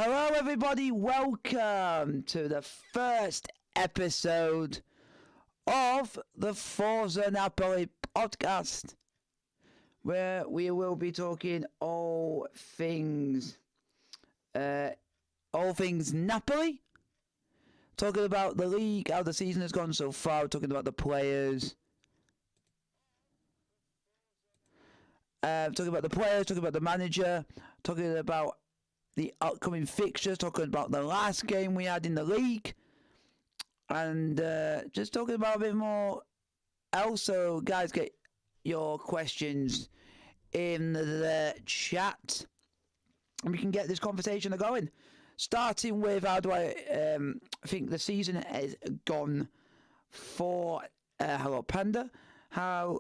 Hello, everybody. Welcome to the first episode of the Forza Napoli Podcast, where we will be talking all things Napoli. Talking about the league, how the season has gone so far. Talking about the players. Talking about the manager. Talking about the upcoming fixtures, talking about the last game we had in the league, and just talking about a bit more else. So, guys, get your questions in the chat, and we can get this conversation going. Starting with, how do I think the season has gone for Hello Panda? How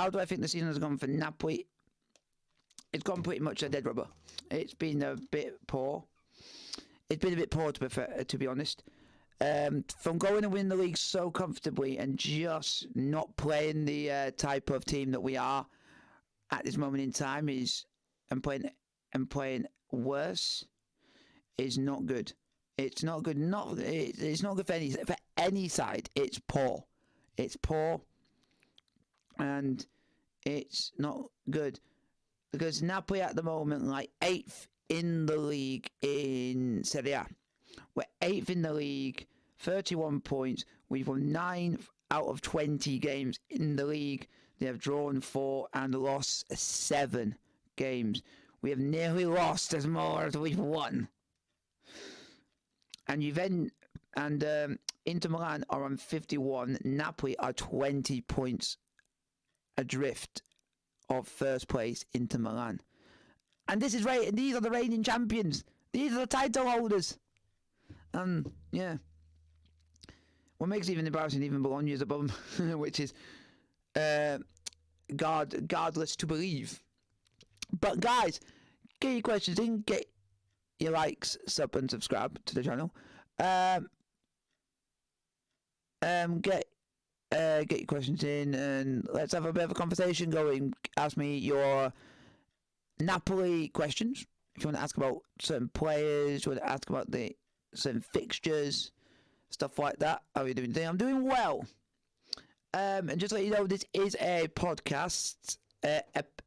do I think the season has gone for Napoli? It's gone pretty much a dead rubber. It's been a bit poor. It's been a bit poor, to be honest. From going and winning the league so comfortably and just not playing the type of team that we are at this moment in time and playing worse is not good. It's not good. It's not good for any side. It's poor. It's poor, and it's not good. Because Napoli at the moment, like 8th in the league in Serie A. We're 8th in the league, 31 points. We've won 9 out of 20 games in the league. They have drawn 4 and lost 7 games. We have nearly lost as more as we've won. And Inter Milan are on 51. Napoli are 20 points adrift of first place, Inter Milan. And these are the reigning champions. These are the title holders. And yeah. What makes it even embarrassing, even Bologna is above them, which is godless to believe. But guys, get your questions in, get your likes, sub and subscribe to the channel. Get your questions in and let's have a bit of a conversation going. Ask me your Napoli questions. If you want to ask about certain players, you want to ask about the certain fixtures, stuff like that. How are you doing today? I'm doing well. And just to let you know, this is a podcast, a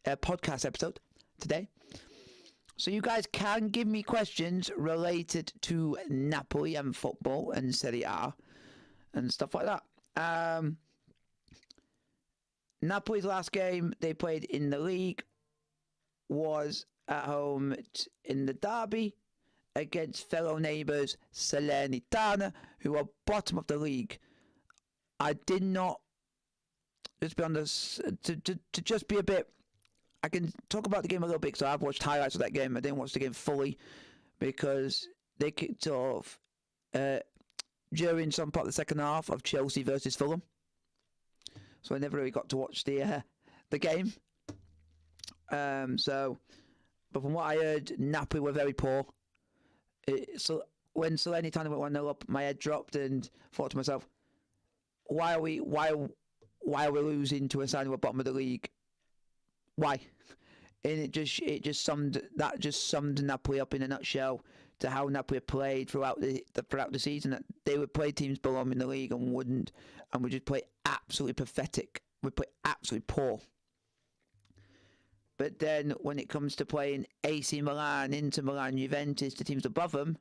podcast episode today. So you guys can give me questions related to Napoli and football and Serie A and stuff like that. Napoli's last game they played in the league was at home in the derby against fellow neighbours Salernitana, who are bottom of the league. I did not, just be on this, to just be a bit, I can talk about the game a little bit, so I've watched highlights of that game. I didn't watch the game fully because they kicked off during some part of the second half of Chelsea versus Fulham. So I never really got to watch the game. But from what I heard, Napoli were very poor. So when Salernitana went 1-0 up, my head dropped and thought to myself, why are we losing to a side who are bottom of the league? Why? And it just summed Napoli up in a nutshell to how Napoli played throughout the season. That they would play teams below them in the league and would just play absolutely pathetic. Would play absolutely poor. But then when it comes to playing AC Milan, Inter Milan, Juventus, the teams above them,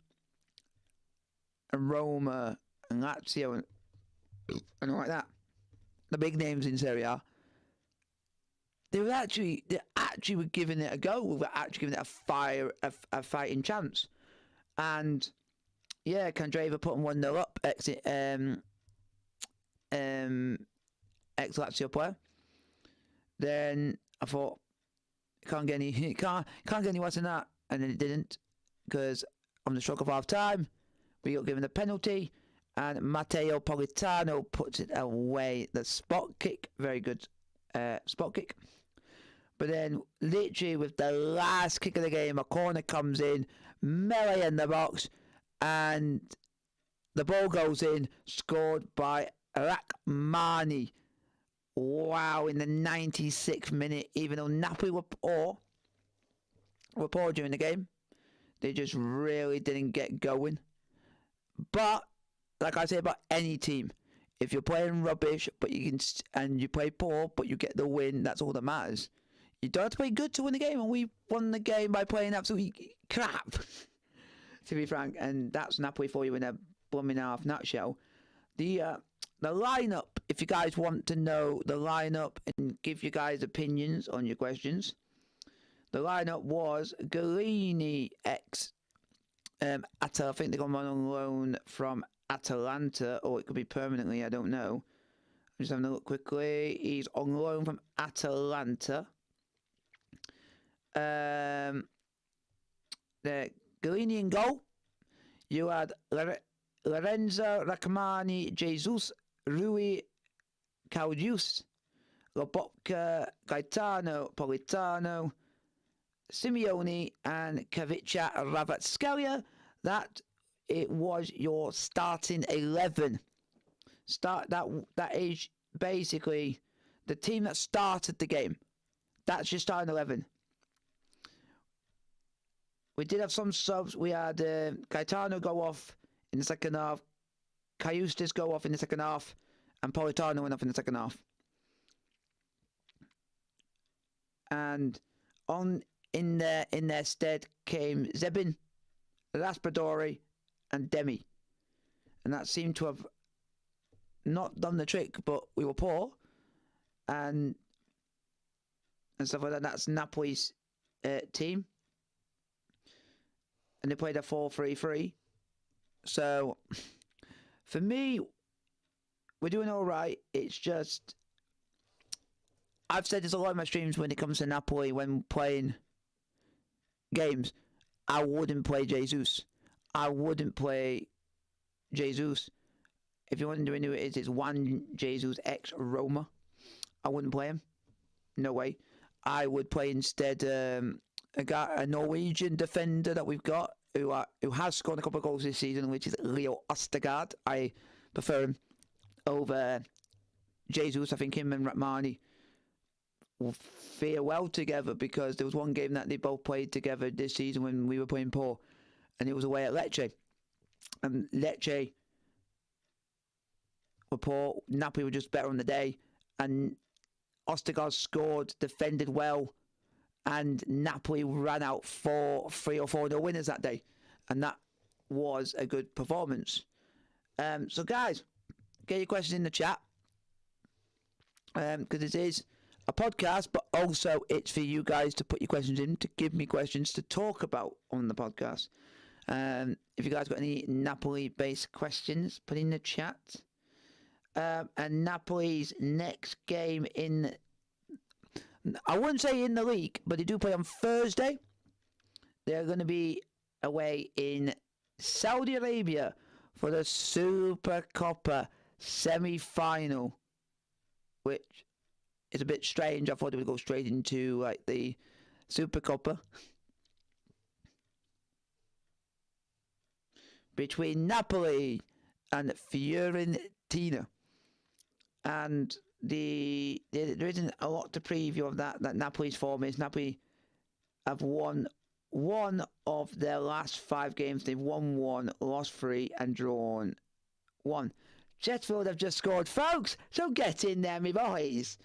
and Roma and Lazio and all like that, the big names in Serie A, they actually were giving it a go. We were actually giving it a fighting chance. And yeah, Candreva putting 1-0 up, ex-Lazio player. Then I thought, it can't get any worse than that. And then it didn't, because on the stroke of half time, we got given a penalty, and Matteo Politano puts it away. The spot kick, very good spot kick. But then, literally with the last kick of the game, a corner comes in, melee in the box, and the ball goes in, scored by Rachmani. Wow, in the 96th minute, even though Napoli were poor during the game, They just really didn't get going. But like I say about any team, if you're playing rubbish but and you play poor but you get the win, that's all that matters. You don't have to play good to win the game, and we won the game by playing absolutely crap, to be frank. And that's Napoli for you in a blooming half nutshell. The lineup, if you guys want to know the lineup and give you guys opinions on your questions, the lineup was Galini ex I think they got him on loan from Atalanta, or it could be permanently, I don't know. I'm just having a look quickly. He's on loan from Atalanta. The Galini in goal. You had Lorenzo, Rachmani, Jesus, Rui, Caudius, Lobotka, Gaetano, Politano, Simeone, and Kavica Ravatskelia. That it was your starting 11. That is basically the team that started the game. That's your starting 11. We did have some subs. We had Gaetano go off in the second half, Cayustis go off in the second half, and Politano went off in the second half. And in their stead came Zebin, Raspadori, and Demi. And that seemed to have not done the trick, but we were poor. And stuff like that. That's Napoli's team. And they played a 4-3-3. So, for me, we're doing all right. It's just, I've said this a lot in my streams when it comes to Napoli, when playing games, I wouldn't play Jesus. I wouldn't play Jesus. If you want to know who it is, it's Juan Jesus ex Roma. I wouldn't play him. No way. I would play instead a Norwegian defender that we've got who has scored a couple of goals this season, which is Leo Ostergaard. I prefer him over Jesus. I think him and Rachmani will fare well together, because there was one game that they both played together this season when we were playing poor, and it was away at Lecce. And Lecce were poor. Napoli were just better on the day, and Ostergaard scored, defended well, and Napoli ran out 3 or 4-0 winners that day, and that was a good performance. So guys, get your questions in the chat, because it is a podcast, but also it's for you guys to put your questions in, to give me questions to talk about on the podcast. If you guys got any Napoli-based questions, put in the chat. And Napoli's next game in, I wouldn't say in the league, but they do play on Thursday. They're going to be away in Saudi Arabia for the Super Coppa semi-final, which is a bit strange. I thought it would go straight into like the Super Coppa between Napoli and Fiorentina. And there isn't a lot to preview of that Napoli's form is. Napoli have won one of their last 5 games. They've won 1, lost 3, and drawn 1. Sheffield have just scored, folks, so get in there, me boys.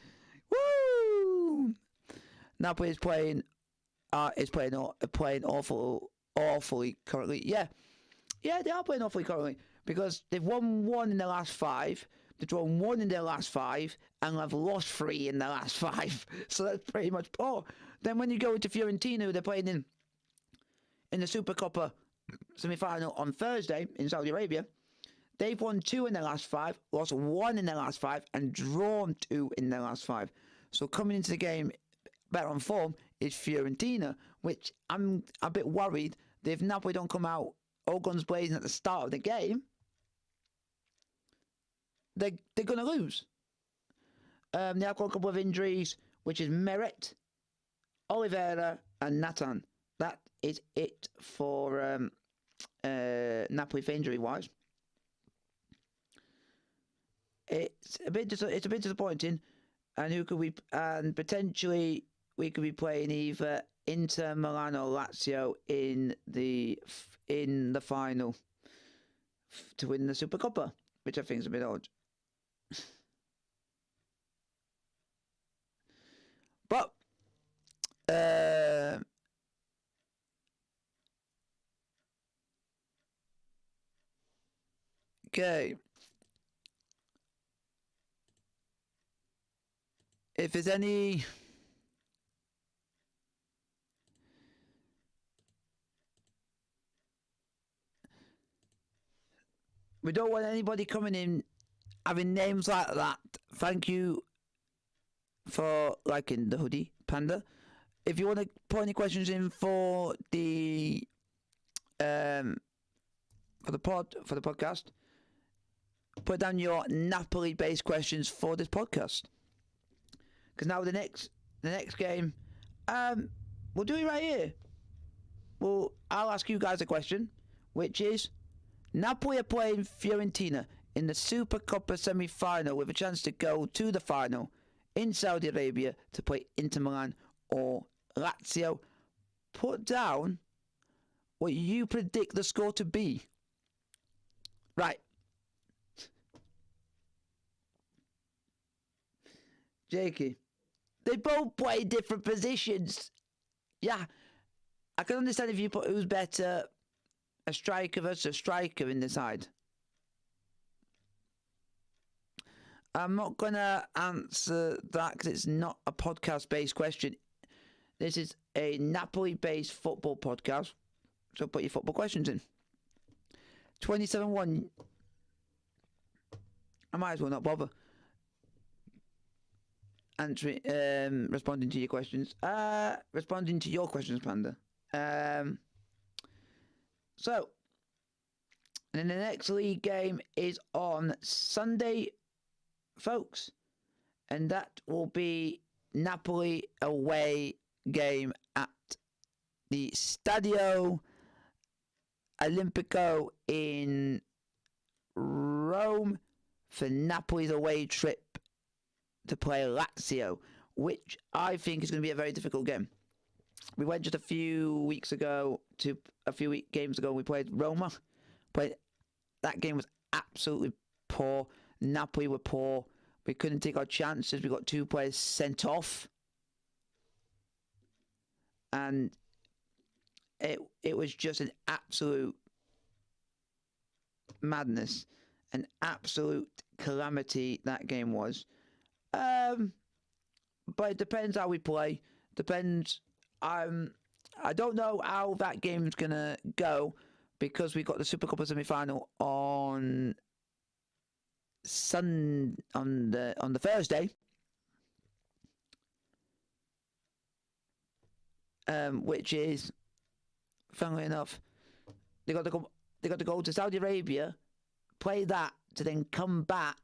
Woo! Napoli is playing awfully currently. Yeah, they are playing awfully currently, because they've won 1 in their last 5. They've drawn 1 in their last 5, and have lost 3 in their last 5. So that's pretty much poor. Then when you go into Fiorentina, they're playing in the Super Coppa semi-final on Thursday in Saudi Arabia. They've won 2 in their last 5, lost 1 in their last 5, and drawn 2 in their last 5. So coming into the game better on form is Fiorentina, which I'm a bit worried that if Napoli don't come out all guns blazing at the start of the game, they're going to lose. They have got a couple of injuries, which is Meret, Oliveira, and Nathan. That is it for Napoli for injury-wise. It's a bit disappointing. And who could we? And potentially we could be playing either Inter Milan or Lazio in the final to win the Supercoppa, which I think is a bit odd. But okay. If there's any we don't want anybody coming in having names like that. Thank you for liking the hoodie, Panda. If you want to put any questions in for the podcast, put down your Napoli-based questions for this podcast. Because now the next game, we'll do it right here. Well, I'll ask you guys a question, which is Napoli are playing Fiorentina in the Supercoppa semi-final with a chance to go to the final in Saudi Arabia to play Inter Milan or Lazio. Put down what you predict the score to be. Right. Jakey. They both play different positions. Yeah. I can understand if you put who's better, a striker versus a striker in the side. I'm not going to answer that because it's not a podcast-based question. This is a Napoli-based football podcast. So put your football questions in. 27-1. I might as well not bother answering, responding to your questions. Responding to your questions, Panda. So, and then the next league game is on Sunday, folks, and that will be Napoli away game at the Stadio Olimpico in Rome for Napoli's away trip to play Lazio, which I think is going to be a very difficult game. We went just a few games ago, we played Roma. That game was absolutely poor. Napoli were poor. We couldn't take our chances. We got 2 players sent off. And it was just an absolute madness. An absolute calamity that game was. But it depends how we play. Depends. I don't know how that game's gonna go because we got the Supercoppa semi-final on the Thursday. Which is, funnily enough, they got to go to Saudi Arabia, play that to then come back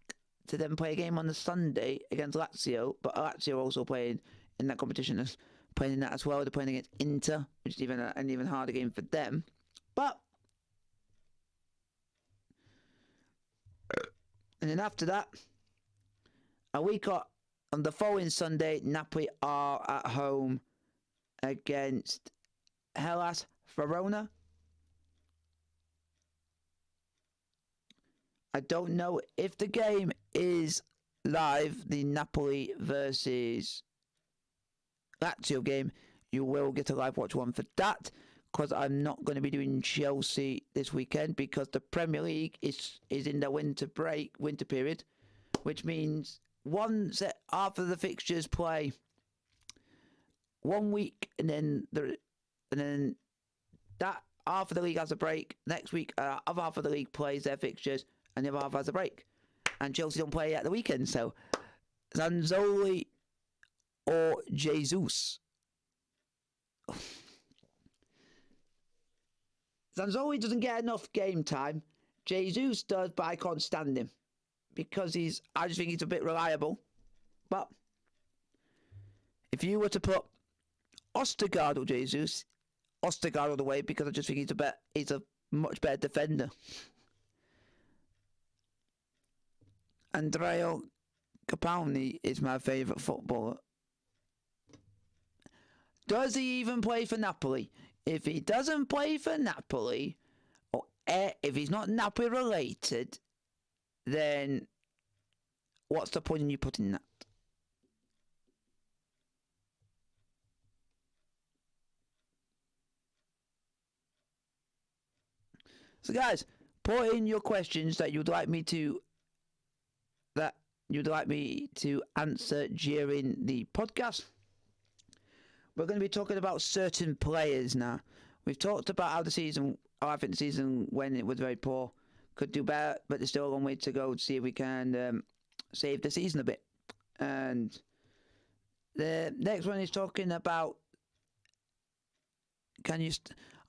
to then play a game on the Sunday against Lazio. But Lazio are also playing in that competition, playing in that as well. They're playing against Inter, which is an even harder game for them. But and then after that, a week on the following Sunday, Napoli are at home against Hellas Verona. I don't know if the game is live, the Napoli versus Lazio game. You will get a live watch one for that, because I'm not going to be doing Chelsea this weekend because the Premier League is in the winter period, which means half of the fixtures play 1 week, and then that half of the league has a break. Next week, other half of the league plays their fixtures, and the other half has a break. And Chelsea don't play at the weekend, so Zanzoli or Jesus. Zanzoli doesn't get enough game time. Jesus does, but I can't stand him because I just think he's a bit reliable. But if you were to put Ostergaard or Jesus, Ostergaard all the way, because I just think he's a much better defender. Andrea Capaldi is my favourite footballer. Does he even play for Napoli? If he doesn't play for Napoli, or if he's not Napoli related, then what's the point in you putting that? So guys, put in your questions that you'd like me to answer during the podcast. We're going to be talking about certain players now. We've talked about how I think the season when it was very poor could do better, but there's still a long way to go to see if we can save the season a bit. And the next one is talking about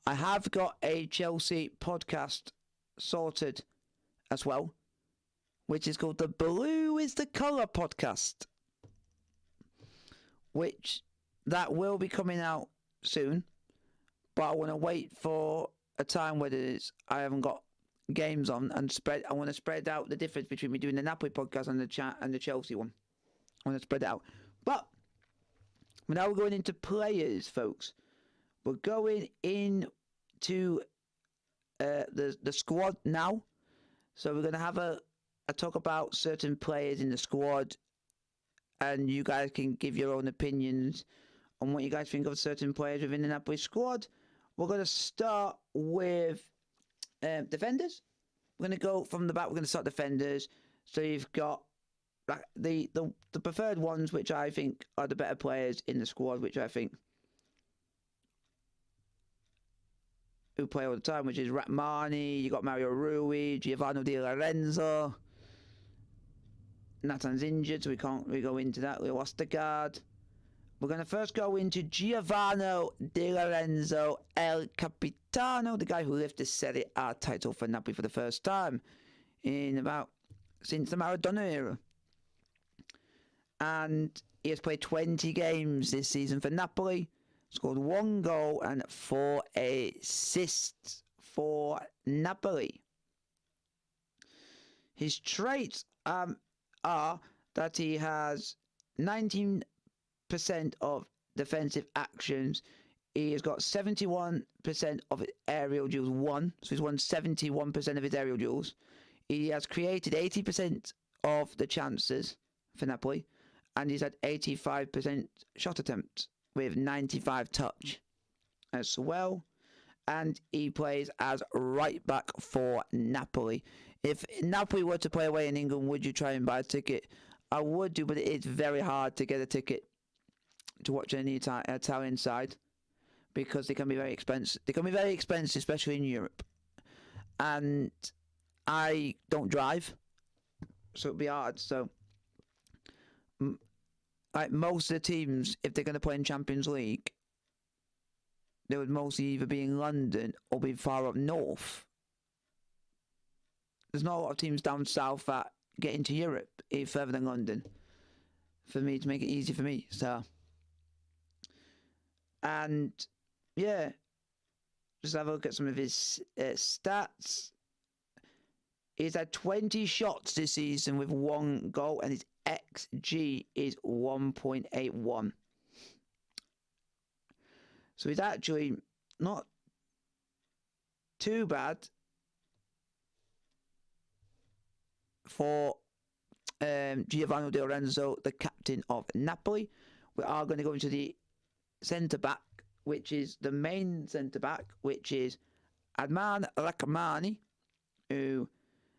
I have got a Chelsea podcast sorted as well, which is called the Blue is the Colour podcast, which that will be coming out soon, but I want to wait for a time where I haven't got games on and I want to spread out the difference between me doing the Napoli podcast and the Chelsea one. I want to spread it out. But now we're going into players, folks. We're going into the squad now. So we're going to have a talk about certain players in the squad, and you guys can give your own opinions on what you guys think of certain players within the Napoli squad. We're going to start with defenders. We're going to go from the back. We're going to start defenders. So you've got the preferred ones, which I think are the better players in the squad, which I think who play all the time, which is Ratmani. You got Mario Rui, Giovanni Di Lorenzo. Natan's injured, so we can't really go into that. We lost the guard. We're going to first go into Giovanni Di Lorenzo, El Capitano, the guy who lifted the Serie A title for Napoli for the first time since the Maradona era. And he has played 20 games this season for Napoli, scored 1 goal and 4 assists for Napoli. His traits are that he has 19% of defensive actions. He has got 71% of his aerial duels won, so he's won 71% of his aerial duels. He has created 80% of the chances for Napoli, and he's had 85% shot attempts with 95 touch as well. And he plays as right back for Napoli. If Napoli were to play away in England, would you try and buy a ticket? I would do, but it's very hard to get a ticket to watch any Italian side because they can be very expensive. They can be very expensive, especially in Europe. And I don't drive, so it'd be hard. So, like most of the teams, if they're going to play in Champions League, they would mostly either be in London or be far up north. There's not a lot of teams down south that get into Europe further than London for me to make it easy for me. So, and yeah, just have a look at some of his stats. He's had 20 shots this season with 1 goal, and his XG is 1.81. So he's actually not too bad for Giovanni Di Lorenzo, the captain of Napoli. We are going to go into the centre-back, which is the main centre-back, which is Adnan Rahmani, who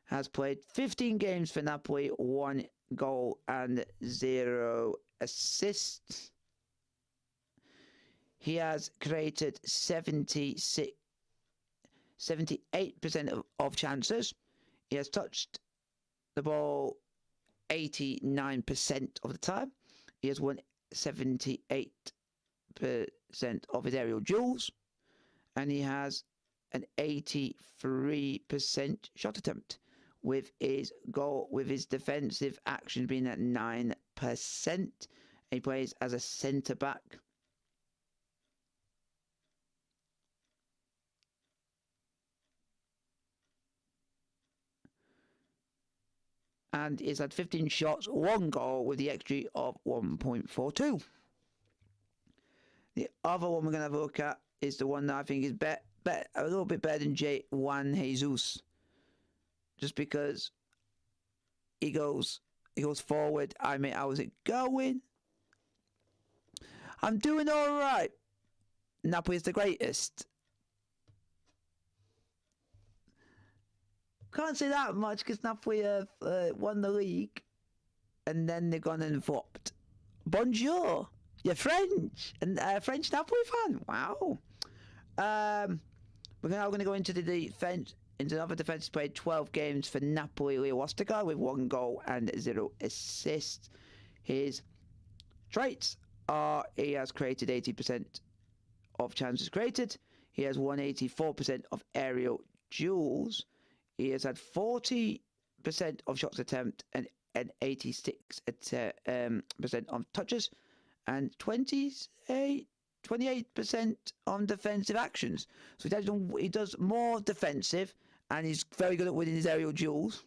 has played 15 games for Napoli, 1 goal and 0 assists. He has created 78% of chances. He has touched the ball 89% of the time. He has won 78% of his aerial duels. And he has an 83% shot attempt, with his defensive action being at 9%. He plays as a centre-back. And he's had 15 shots, 1 goal with the XG of 1.42. The other one we're going to have a look at is the one that I think is a little bit better than Juan Jesus. Just because he goes forward. I mean, how's it going? I'm doing all right. Napoli is the greatest. Can't say that much because Napoli have won the league and then they've gone and flopped. Bonjour, you're French and French Napoli fan. Wow. We're now going to go into the defense. Into another defense, played 12 games for Napoli. Leo Ostergaard with 1 goal and 0 assists. His traits are he has created 80% of chances created. He has won 84% of aerial duels. He has had 40% of shots attempt and 86% of touches and 28% on defensive actions. So he does more defensive and he's very good at winning his aerial duels.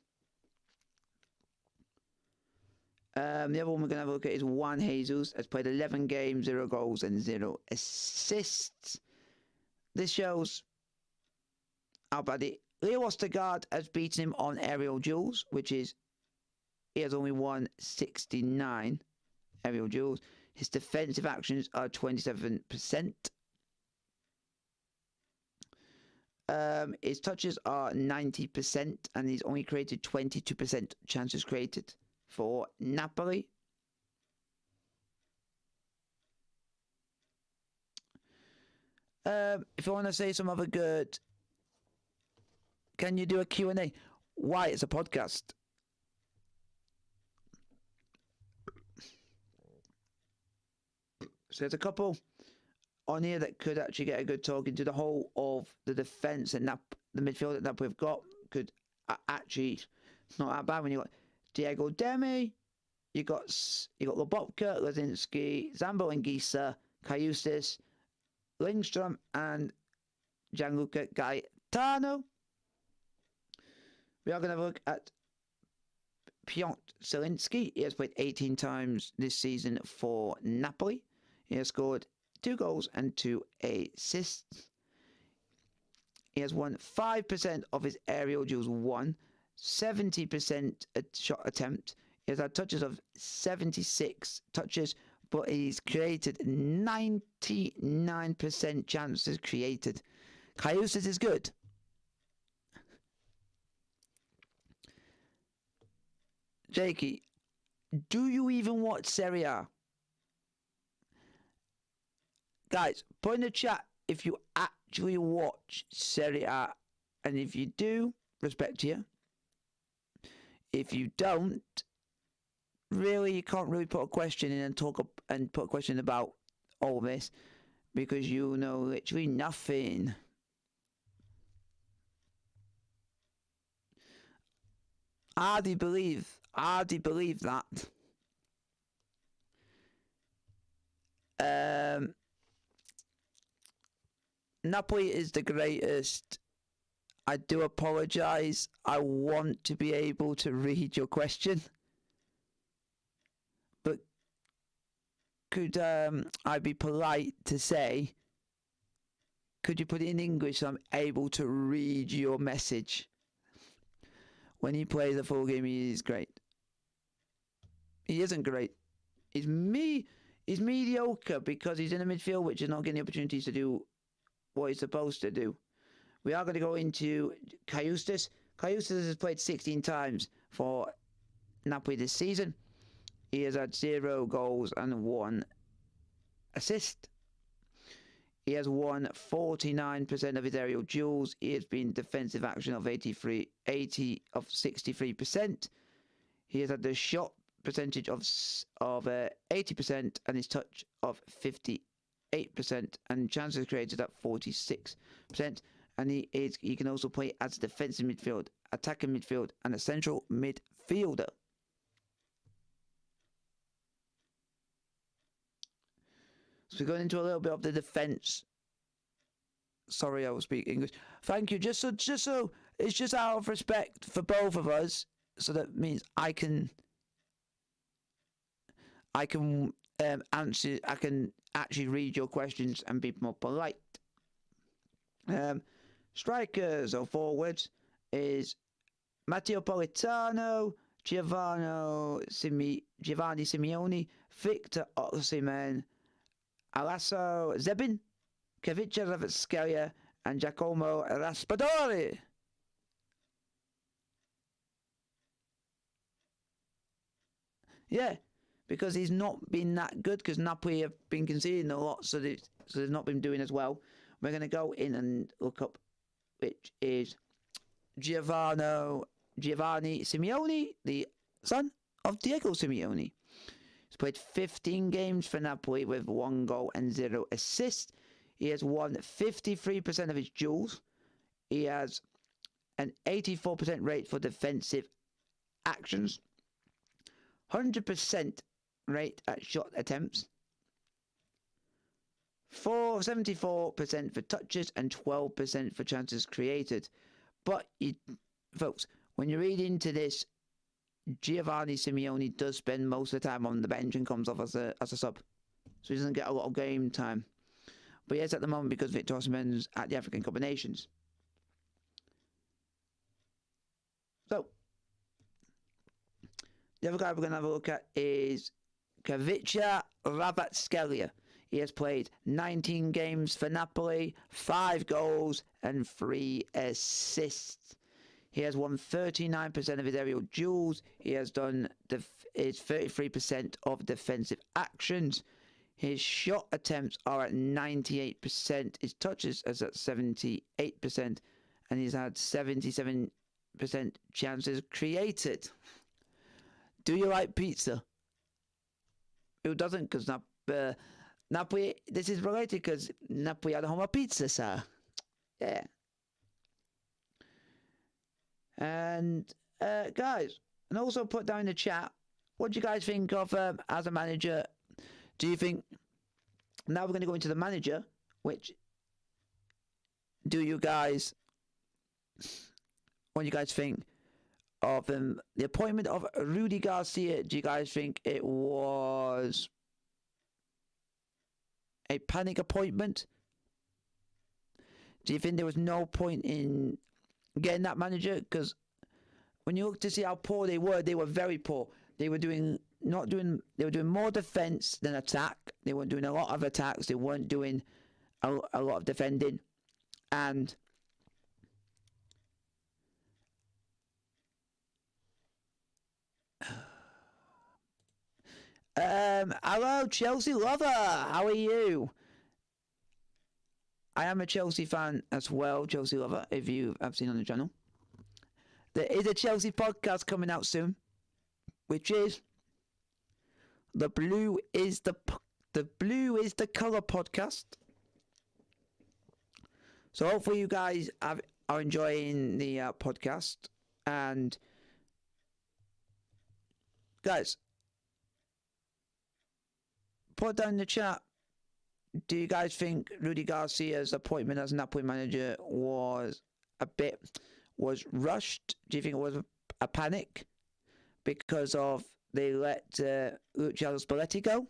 The other one we're going to have a look at is Juan Jesus. Has played 11 games, 0 goals and 0 assists. This shows how bad it. Leo Ostergaard has beaten him on aerial duels, which is he has only won 69 aerial duels. His defensive actions are 27%. His touches are 90%, and he's only created 22% chances created for Napoli. If you want to say some other good, can you do a Q&A? Why? It's a podcast. So there's a couple on here that could actually get a good talk into the whole of the defence and the midfield that we've got. Could actually, it's not that bad when you got Diego Demi, you got Lobotka, Lazinski, Zambo and Gisa, Kayustis, Lindstrom, and Gianluca Gaetano. We are going to look at Piotr Zielinski. He has played 18 times this season for Napoli. He has scored 2 goals and 2 assists. He has won 5% of his aerial duels won, 70% shot attempt. He has had touches of 76 touches, but he's created 99% chances created. Kayustis is good. Jakey, do you even watch Serie A? Guys, put in the chat if you actually watch Serie A. And if you do, respect to you. If you don't, really, you can't really put a question in and put a question about all this because you know literally nothing. I do believe that. Napoli is the greatest. I do apologise. I want to be able to read your question. But could I be polite to say, could you put it in English so I'm able to read your message? When he plays a full game, he is great. He isn't great. He's mediocre because he's in a midfield which is not getting the opportunities to do what he's supposed to do. We are going to go into Kayustis. Kayustis has played 16 times for Napoli this season. He has had 0 goals and 1 assist. He has won 49% of his aerial duels. He has been defensive action of 63%. He has had the shot percentage of 80% and his touch of 58% and chances created at 46%. And he can also play as a defensive midfield, attacking midfield, and a central midfielder. So we're going into a little bit of the defence. Sorry, I will speak English. Thank you. Just so it's just out of respect for both of us. So that means I can answer. I can actually read your questions and be more polite. Strikers or forwards is Matteo Politano, Giovanni Simeone, Victor Osimhen, Alasso Zebin, Kavica Kvaratskhelia, and Giacomo Raspadori. Yeah, because he's not been that good, because Napoli have been conceding a lot, so they've not been doing as well. We're going to go in and look up which is Giovanni Simeone, the son of Diego Simeone. He's played 15 games for Napoli with 1 goal and 0 assists. He has won 53% of his duels. He has an 84% rate for defensive actions, 100% rate at shot attempts, 74% for touches, and 12% for chances created. But, folks, when you read into this, Giovanni Simeone does spend most of the time on the bench and comes off as a sub. So he doesn't get a lot of game time. But he is at the moment because Victor Osimhen's at the African Cup of Nations. So, the other guy we're going to have a look at is Kavica Kvaratskhelia. He has played 19 games for Napoli, 5 goals and 3 assists. He has won 39% of his aerial duels. He has done his 33% of defensive actions. His shot attempts are at 98%. His touches is at 78%. And he's had 77% chances created. Do you like pizza? Who doesn't? Because Napoli, this is related because Napoli had a home of pizza, sir. Yeah. And guys, and also put down in the chat, what do you guys think of as a manager? Do you think, now we're going to go into the manager, which, do you guys, what do you guys think of the appointment of Rudy Garcia? Do you guys think it was a panic appointment? Do you think there was no point in getting that manager? Because when you look to see how poor they were very poor. They were doing more defense than attack. They weren't doing a lot of attacks. They weren't doing a lot of defending. And hello, Chelsea lover. How are you? I am a Chelsea fan as well, Chelsea lover, if you have seen on the channel. There is a Chelsea podcast coming out soon, which is The Blue is the Colour podcast. So hopefully you guys are enjoying the podcast. And guys, put down in the chat, do you guys think Rudy Garcia's appointment as Napoli manager was rushed? Do you think it was a panic because of they let Luciano Spalletti go?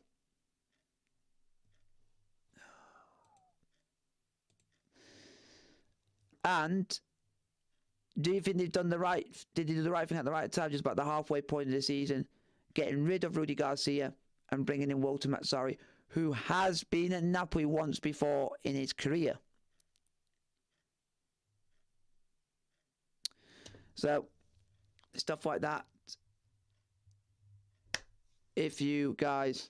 And do you think did they do the right thing at the right time, just about the halfway point of the season, getting rid of Rudy Garcia and bringing in Walter Mazzarri, who has been at Napoli once before in his career? So, stuff like that. If you guys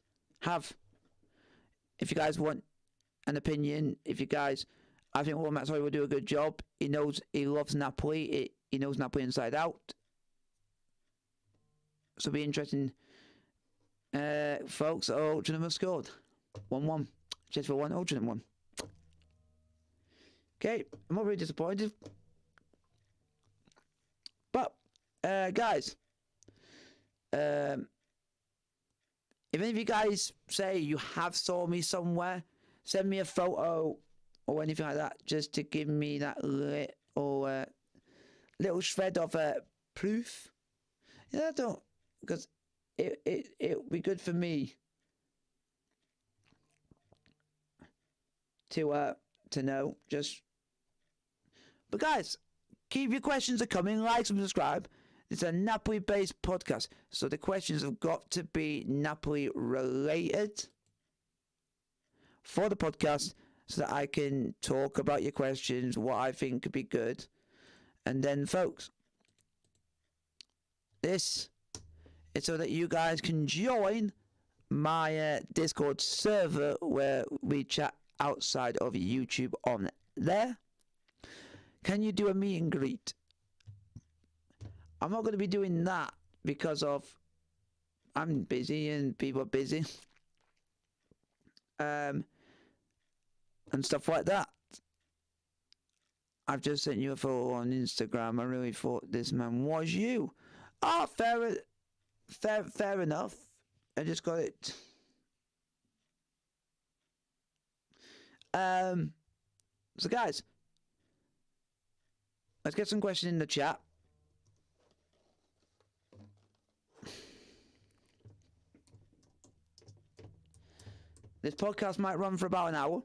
want an opinion, I think Walter Mazzarri will do a good job. He loves Napoli. He knows Napoli inside out. So, be interesting. Folks, Altrincham have scored 1-1. Just for 1, Altrincham 1. Okay, I'm not really disappointed. But, guys, if any of you guys say you have saw me somewhere, send me a photo or anything like that, just to give me that little shred of proof. Yeah, I don't, because it'll be good for me to know. But guys, keep your questions coming. Like and subscribe. It's a Napoli-based podcast, so the questions have got to be Napoli-related for the podcast, so that I can talk about your questions, what I think could be good. And then, folks, this is so that you guys can join my Discord server where we chat outside of YouTube on there. Can you do a meet and greet? I'm not going to be doing that because I'm busy and people are busy. And stuff like that. I've just sent you a photo on Instagram. I really thought this man was you. Oh, fair enough. I just got it. So guys, let's get some questions in the chat. This podcast might run for about an hour.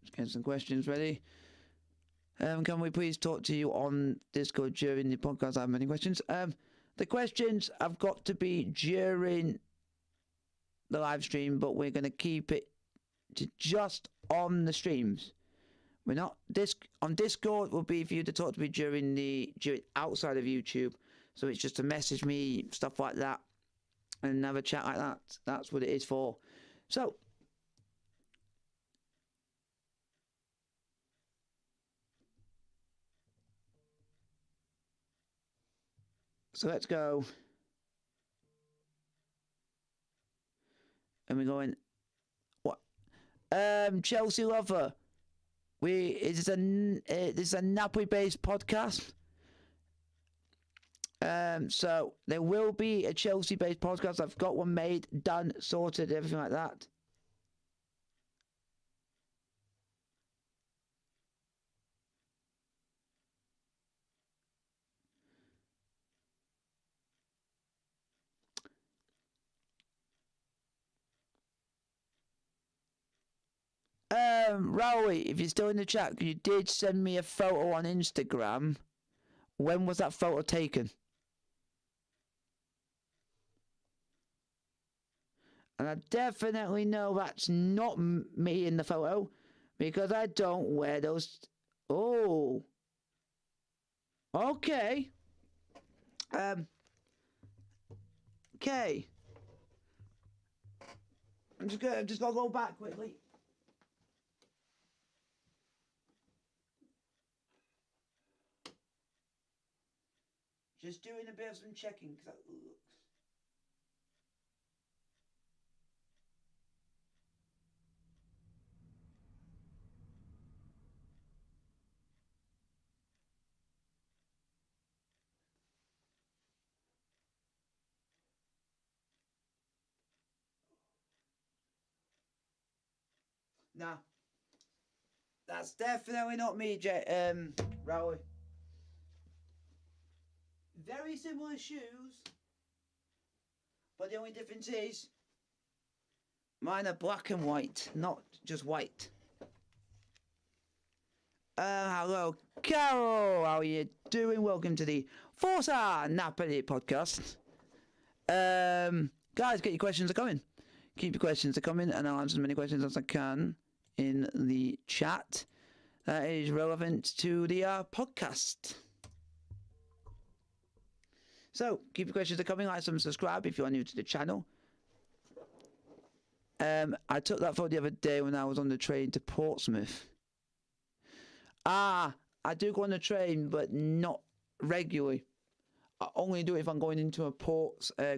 Just getting some questions ready. Can we please talk to you on Discord during the podcast? I have many questions. The questions have got to be during the live stream, but we're going to keep it to just on the streams. We're not on Discord will be for you to talk to me during outside of YouTube. So it's just to message me, stuff like that, and have a chat like that. That's what it is for. So let's go. And we're going, what? Chelsea lover. This is a Napoli-based podcast. So there will be a Chelsea-based podcast. I've got one made, done, sorted, everything like that. Raoul, if you're still in the chat, you did send me a photo on Instagram. When was that photo taken? And I definitely know that's not me in the photo, because I don't wear those. Oh. Okay. Okay. I'm just gonna go back quickly. Just doing a bit of some checking, because that looks. Nah. That's definitely not me, Raoul. Very similar shoes, but the only difference is mine are black and white, not just white. Hello, Carol. How are you doing? Welcome to the Forza Napoli Podcast. Guys, get your questions coming. Keep your questions coming, and I'll answer as many questions as I can in the chat that is relevant to the podcast. So, keep your questions coming, like and subscribe if you are new to the channel. I took that photo the other day when I was on the train to Portsmouth. I do go on the train, but not regularly. I only do it if I'm going into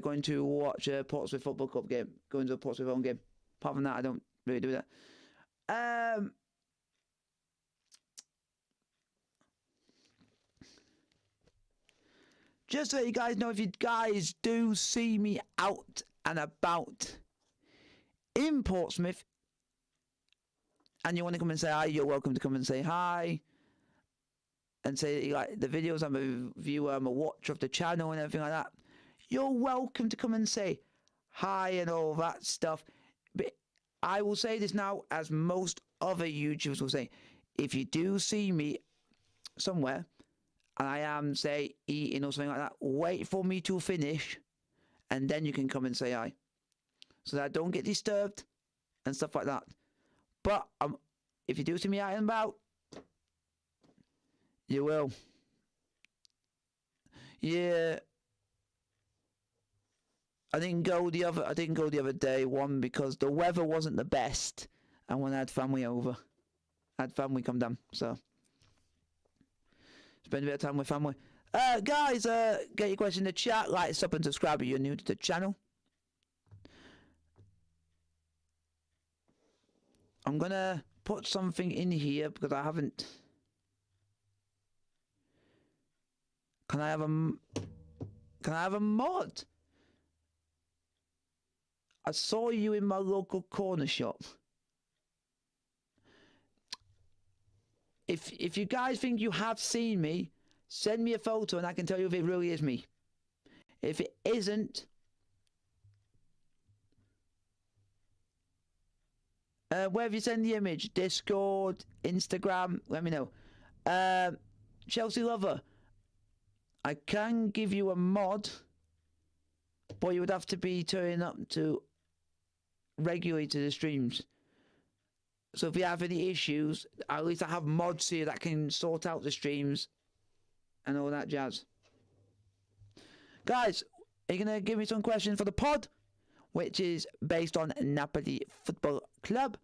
going to watch a Portsmouth Football Club game, going to a Portsmouth home game. Apart from that, I don't really do that. Just so you guys know, if you guys do see me out and about in Portsmouth, and you want to come and say hi, you're welcome to come and say hi. And say that you like the videos, I'm a viewer, I'm a watcher of the channel and everything like that. You're welcome to come and say hi and all that stuff. But I will say this now, as most other YouTubers will say, if you do see me somewhere and I am, say, eating or something like that, wait for me to finish and then you can come and say hi. So that I don't get disturbed and stuff like that. But if you do see me out and about, you will. Yeah. I didn't go the other day, one, because the weather wasn't the best, and when I had family over. I had family come down, so spend a bit of time with family. Guys, get your question in the chat, like, sub and subscribe if you're new to the channel. I'm gonna put something in here because I haven't. Can I have a mod? I saw you in my local corner shop. If you guys think you have seen me, send me a photo and I can tell you if it really is me. If it isn't, where have you sent the image? Discord, Instagram, let me know. Chelsea Lover, I can give you a mod, but you would have to be turning up to regularly to the streams. So if you have any issues, at least I have mods here that can sort out the streams and all that jazz. Guys, are you going to give me some questions for the pod, which is based on Napoli Football Club?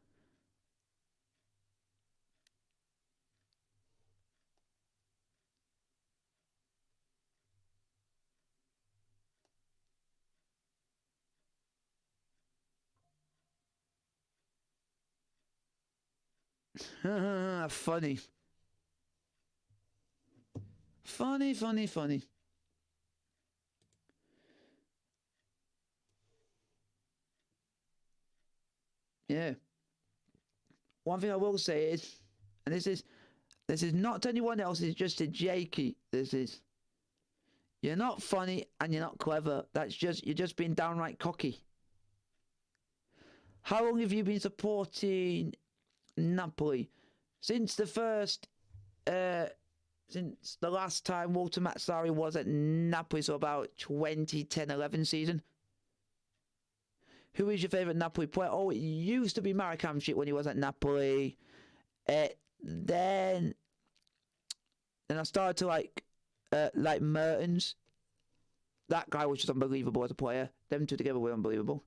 Funny. Funny. Yeah. One thing I will say is, and this is not to anyone else, it's just to Jakey. This is, you're not funny and you're not clever. You're just being downright cocky. How long have you been supporting Napoli? Since the last time Walter Mazzarri was at Napoli, so about 2010-11 season. Who is your favourite Napoli player? Oh, it used to be Marek when he was at Napoli. Then I started to like Mertens. That guy was just unbelievable as a player. Them two together were unbelievable.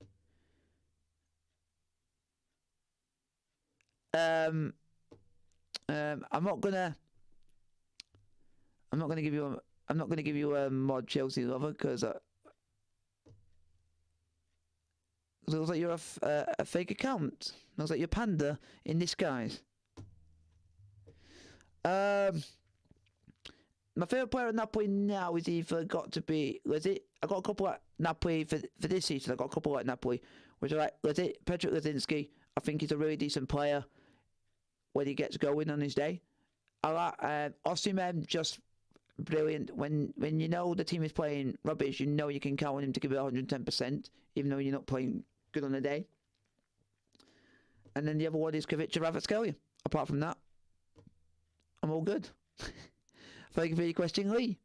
I'm not gonna give you a mod, Chelsea Lover, because it looks like you're a fake account. It looks like you're Panda in disguise. My favourite player at Napoli now is either got to be I got a couple at Napoli for this season. I got a couple at Napoli, which are like Petr Lezinski. I think he's a really decent player when he gets going on his day. I like Osimhen, just brilliant. When you know the team is playing rubbish, you know you can count on him to give it 110%, even though you're not playing good on the day. And then the other one is Kvaratskhelia. Apart from that, I'm all good. Thank you for your question, Lee.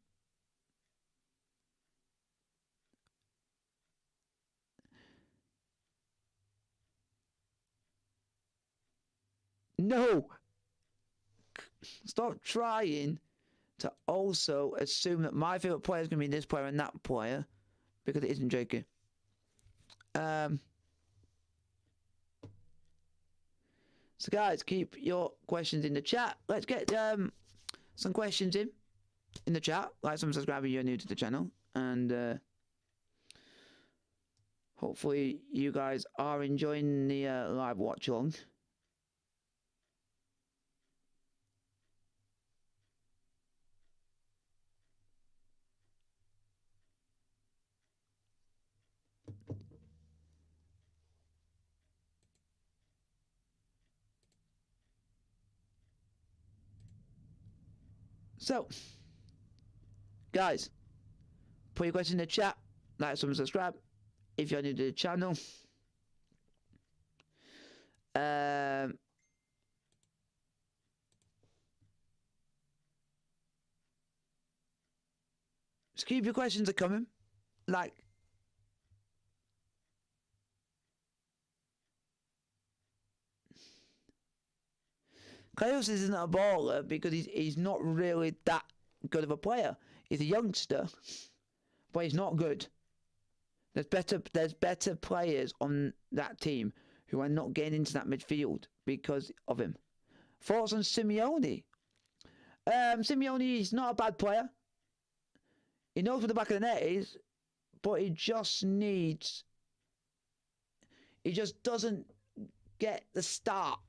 No! Stop trying to also assume that my favourite player is going to be this player and that player, because it isn't Jakey. So guys, keep your questions in the chat. Let's get some questions in the chat. Like, subscribe if you're new to the channel, and hopefully you guys are enjoying the live watch along. So, guys, put your question in the chat. Like, subscribe if you're new to the channel. Just keep your questions are coming. Like, Kaios isn't a baller because he's not really that good of a player. He's a youngster, but he's not good. There's better players on that team who are not getting into that midfield because of him. Thoughts on Simeone? Simeone is not a bad player. He knows where the back of the net is, but he just doesn't get the start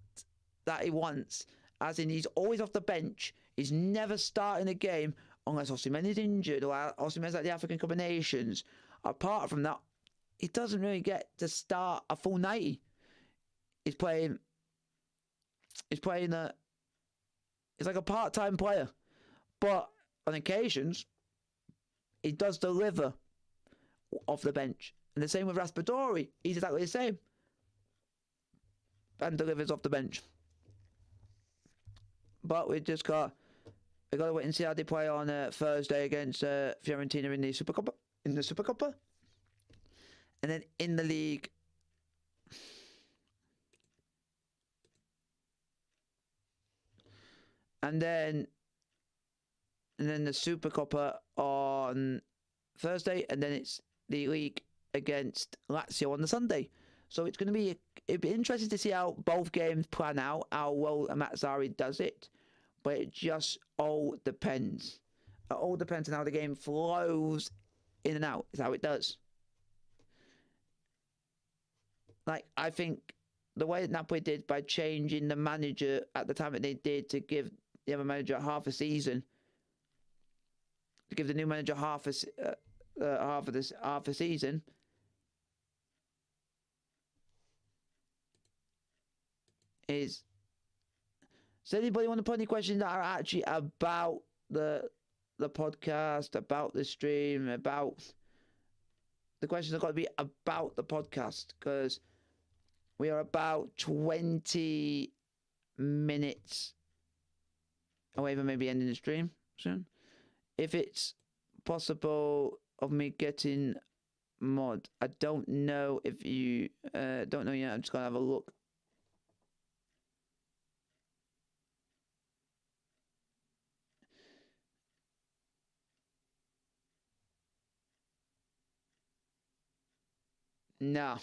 that he wants. As in, he's always off the bench. He's never starting a game unless Osimhen is injured or Osimhen's at the African Cup of Nations. Apart from that, he doesn't really get to start a full 90. He's like a part-time player. But on occasions, he does deliver off the bench. And the same with Raspadori. He's exactly the same. And delivers off the bench. But we got to wait and see how they play on Thursday against Fiorentina in the Supercoppa. And then in the league, and then the Supercoppa on Thursday, and then it's the league against Lazio on the Sunday. So it'd be interesting to see how both games plan out, how well Mazzarri does it. But it just all depends. It all depends on how the game flows in and out. Is how it does. Like, I think the way that Napoli did by changing the manager at the time that they did to give the other manager half a season, to give the new manager half a season, is. Does anybody want to put any questions that are actually about the podcast, about the stream, about the questions have got to be about the podcast, because we are about 20 minutes away from maybe ending the stream soon. If it's possible of me getting mod, I don't know if you don't know yet. I'm just gonna have a look. No.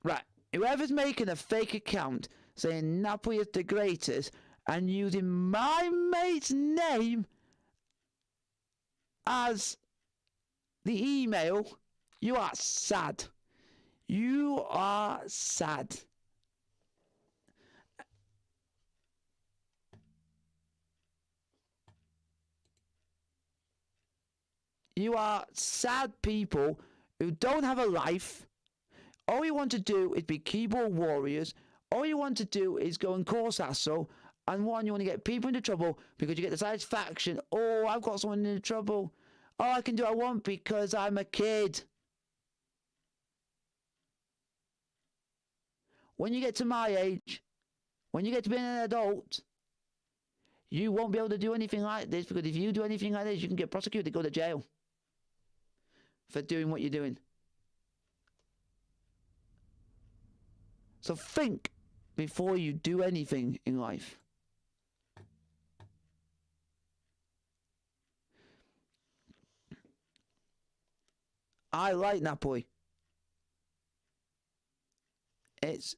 Right. Whoever's making a fake account saying Napoli is the greatest and using my mate's name as the email, you are sad. You are sad. You are sad people who don't have a life. All you want to do is be keyboard warriors. All you want to do is go and cause hassle. And one, you want to get people into trouble because you get the satisfaction. Oh, I've got someone into trouble. Oh, I can do what I want because I'm a kid. When you get to my age, when you get to being an adult, you won't be able to do anything like this, because if you do anything like this, you can get prosecuted, go to jail for doing what you're doing. So think before you do anything in life. I like Napoli. It's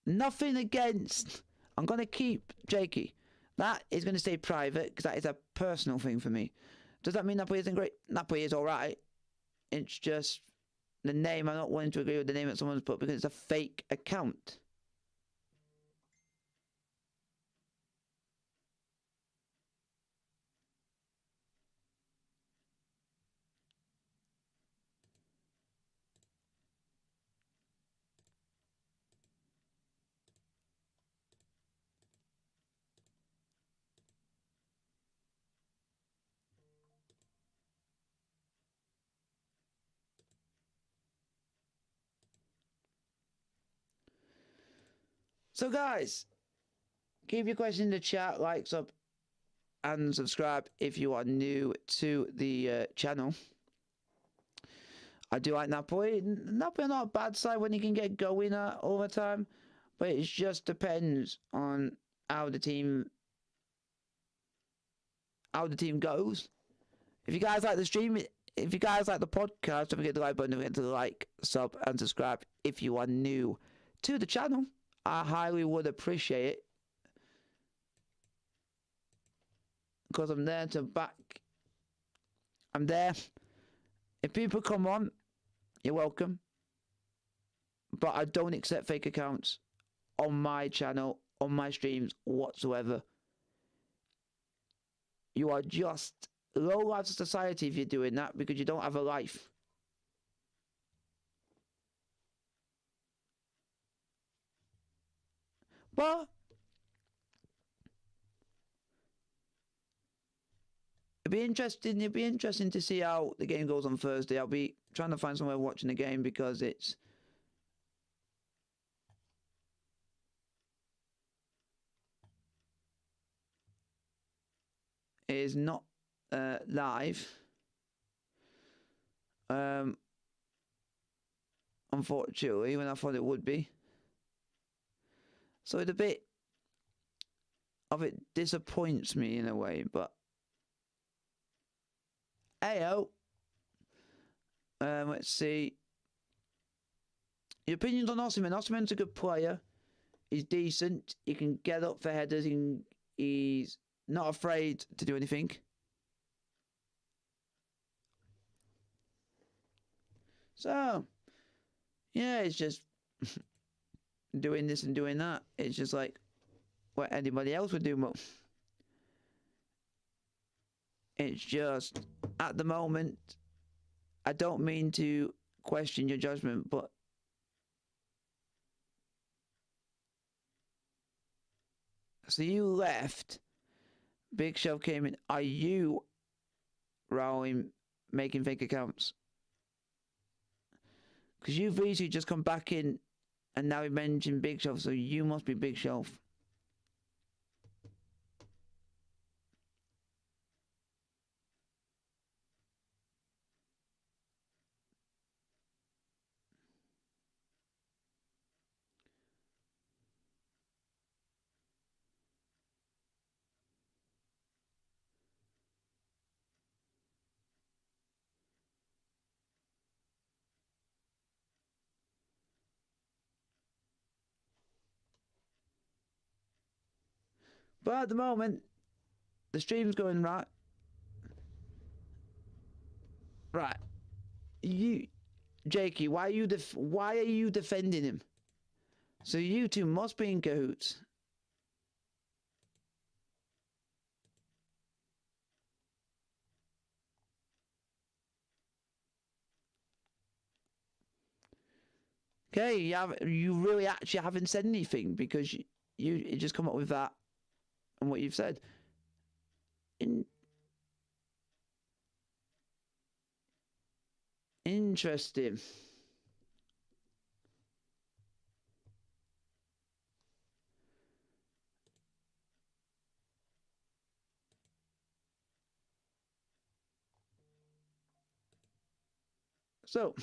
nothing against. I'm going to keep Jakey. That is going to stay private because that is a personal thing for me. Does that mean Napoli isn't great? Napoli is alright. It's just the name. I'm not wanting to agree with the name that someone's put because it's a fake account. So guys, keep your question in the chat, like, sub, and subscribe if you are new to the channel. I do like Napoli. Napoli are not a bad side when you can get going all the time, but it just depends on how the team goes. If you guys like the stream, if you guys like the podcast, don't forget the like button, don't forget to like, sub, and subscribe if you are new to the channel. I highly would appreciate it, because I'm there to back. I'm there. If people come on, you're welcome. But I don't accept fake accounts on my channel, on my streams whatsoever. You are just low life of society if you're doing that, because you don't have a life. But it'll be interesting to see how the game goes on Thursday. I'll be trying to find somewhere watching the game, because it is not live. Unfortunately, when I thought it would be. So a bit of it disappoints me in a way, but heyo. Let's see. Your opinions on Osimhen? Osimhen's a good player. He's decent. He can get up for headers. He's not afraid to do anything. So, yeah, it's just doing this and doing that. It's just like what anybody else would do. But it's just, at the moment, I don't mean to question your judgment, but so you left, Big Shelf came in. Are you, Raul, making fake accounts? Because you've recently just come back in and now you mentioned Big Shelf, so you must be Big Shelf. But at the moment, the stream's going right. Right. You, Jakey, why are you defending him? So you two must be in cahoots. Okay, you really actually haven't said anything, because you just come up with that and what you've said. Interesting. So,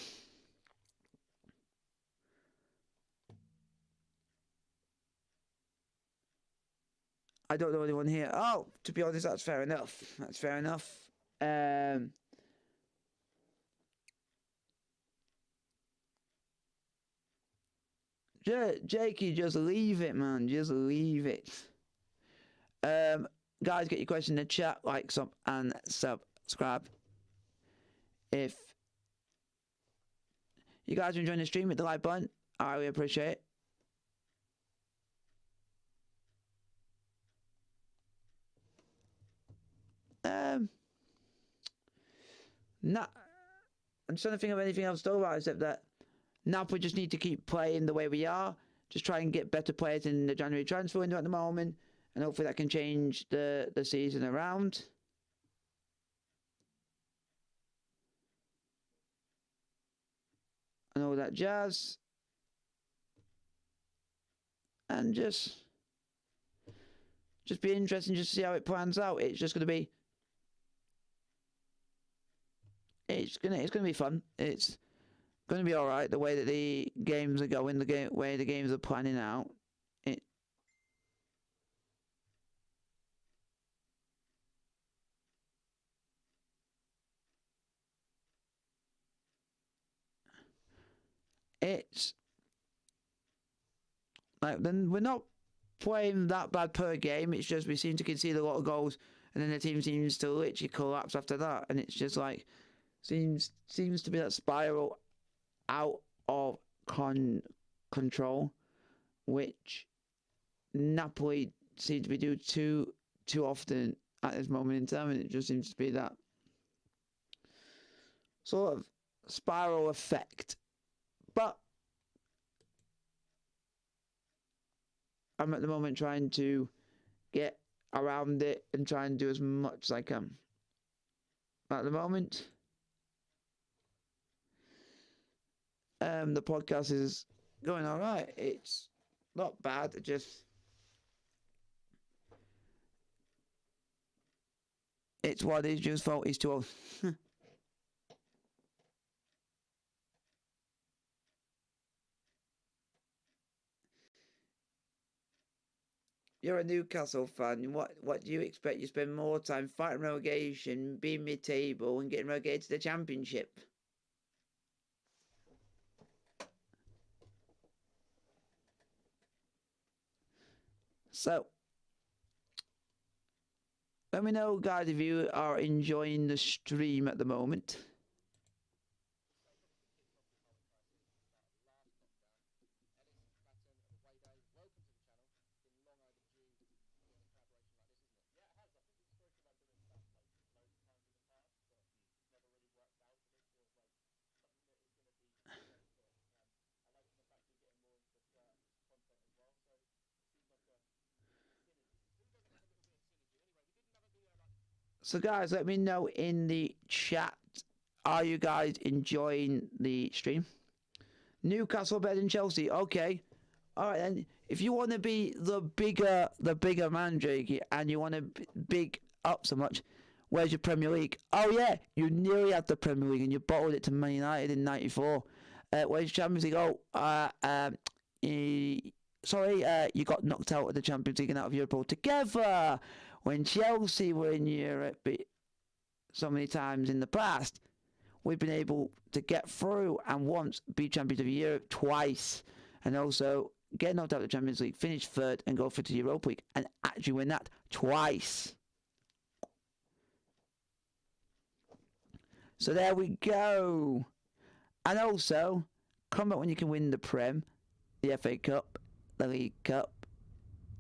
I don't know anyone here. Oh, to be honest, that's fair enough. That's fair enough. Jakey, just leave it, man. Just leave it. Guys, get your question in the chat, like, sub, and subscribe. If you guys are enjoying the stream, hit the like button. I really appreciate it. Nah, I'm just trying to think of anything else to talk about, except that Napoli just need to keep playing the way we are. Just try and get better players in the January transfer window at the moment, and hopefully that can change the season around. And all that jazz. and just be interesting just to see how it plans out. It's just going to be it's gonna be fun. It's going to be all right. The way that the games are going, way the games are planning out. It's like then we're not playing that bad per game. It's just we seem to concede a lot of goals, and then the team seems to literally collapse after that, and it's just like seems to be that spiral out of control, which Napoli seem to be doing too often at this moment in time, and it just seems to be that sort of spiral effect. But I'm at the moment trying to get around it and try and do as much as I can. At the moment, the podcast is going all right. It's not bad. It's what it is. Just fault is too old. You're a Newcastle fan. What do you expect? You spend more time fighting relegation, being mid-table, and getting relegated to the Championship. So, let me know, guys, if you are enjoying the stream at the moment. So, guys, let me know in the chat. Are you guys enjoying the stream? Newcastle better than Chelsea. Okay. All right, then. If you want to be the bigger man, Jakey, and you want to big up so much, where's your Premier League? Oh, yeah. You nearly had the Premier League, and you bottled it to Man United in '94. Where's your Champions League? You got knocked out of the Champions League and out of Europe altogether. When Chelsea were in Europe so many times in the past, we've been able to get through and once be champions of Europe twice, and also get knocked out of the Champions League, finish third, and go through to the Europa League, and actually win that twice. So there we go. And also, come back when you can win the Prem, the FA Cup, the League Cup,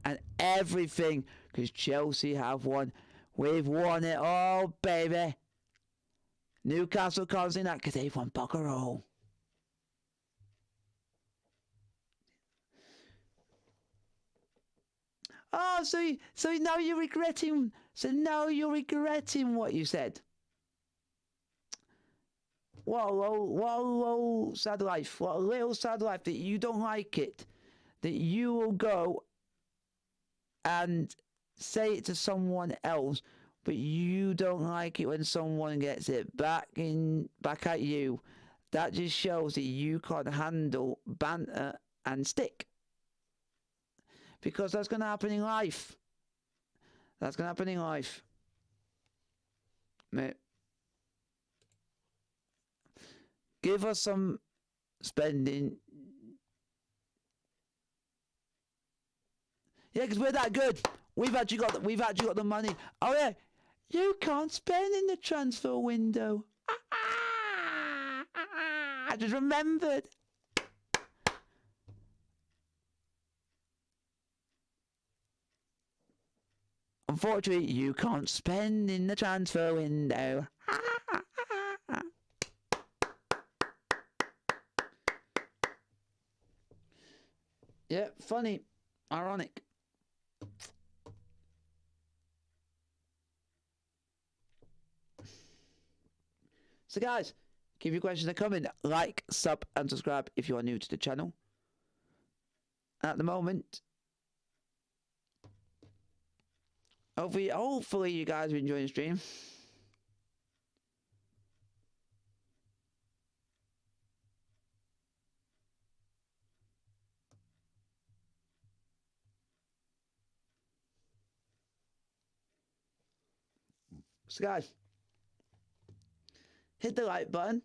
and everything, because Chelsea have won. We've won it all, baby. Newcastle can't say that because they've won bugger all. Oh, so now you're regretting. So now you're regretting what you said. What a low sad life. What a little sad life that you don't like it. That you will go and say it to someone else, but you don't like it when someone gets it back at you. That just shows that you can't handle banter and stick. Because that's going to happen in life. That's going to happen in life. Mate. Give us some spending. Yeah, because we're that good. We've actually got the money. Oh yeah, you can't spend in the transfer window. I just remembered. Unfortunately, you can't spend in the transfer window. Yeah, funny, ironic. So guys, keep your questions coming. Like, sub, and subscribe if you are new to the channel. At the moment, Hopefully you guys are enjoying the stream. So guys, hit the like button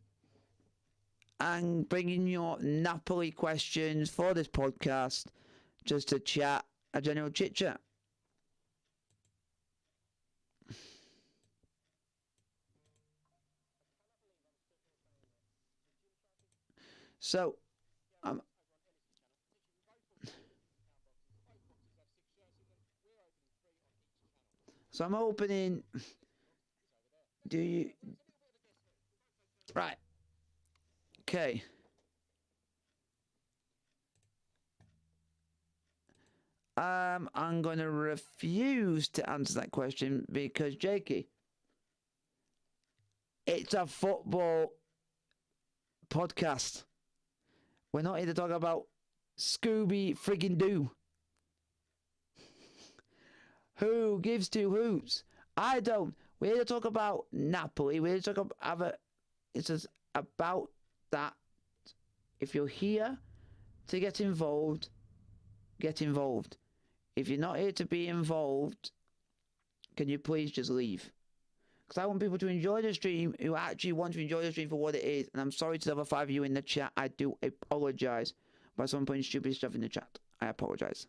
and bring in your Napoli questions for this podcast, just to chat, a general chit chat. So, I'm I'm opening. Do you right? Okay. I'm gonna refuse to answer that question because Jakey, it's a football podcast. We're not here to talk about Scooby friggin' Doo. Who gives two hoots? I don't. We're here to talk about Napoli. We're here to talk about it's just about that. If you're here to get involved, get involved. If you're not here to be involved, can you please just leave? Because I want people to enjoy the stream who actually want to enjoy the stream for what it is. And I'm sorry to the other 5 of you in the chat. I do apologize by someone putting stupid stuff in the chat. I apologize.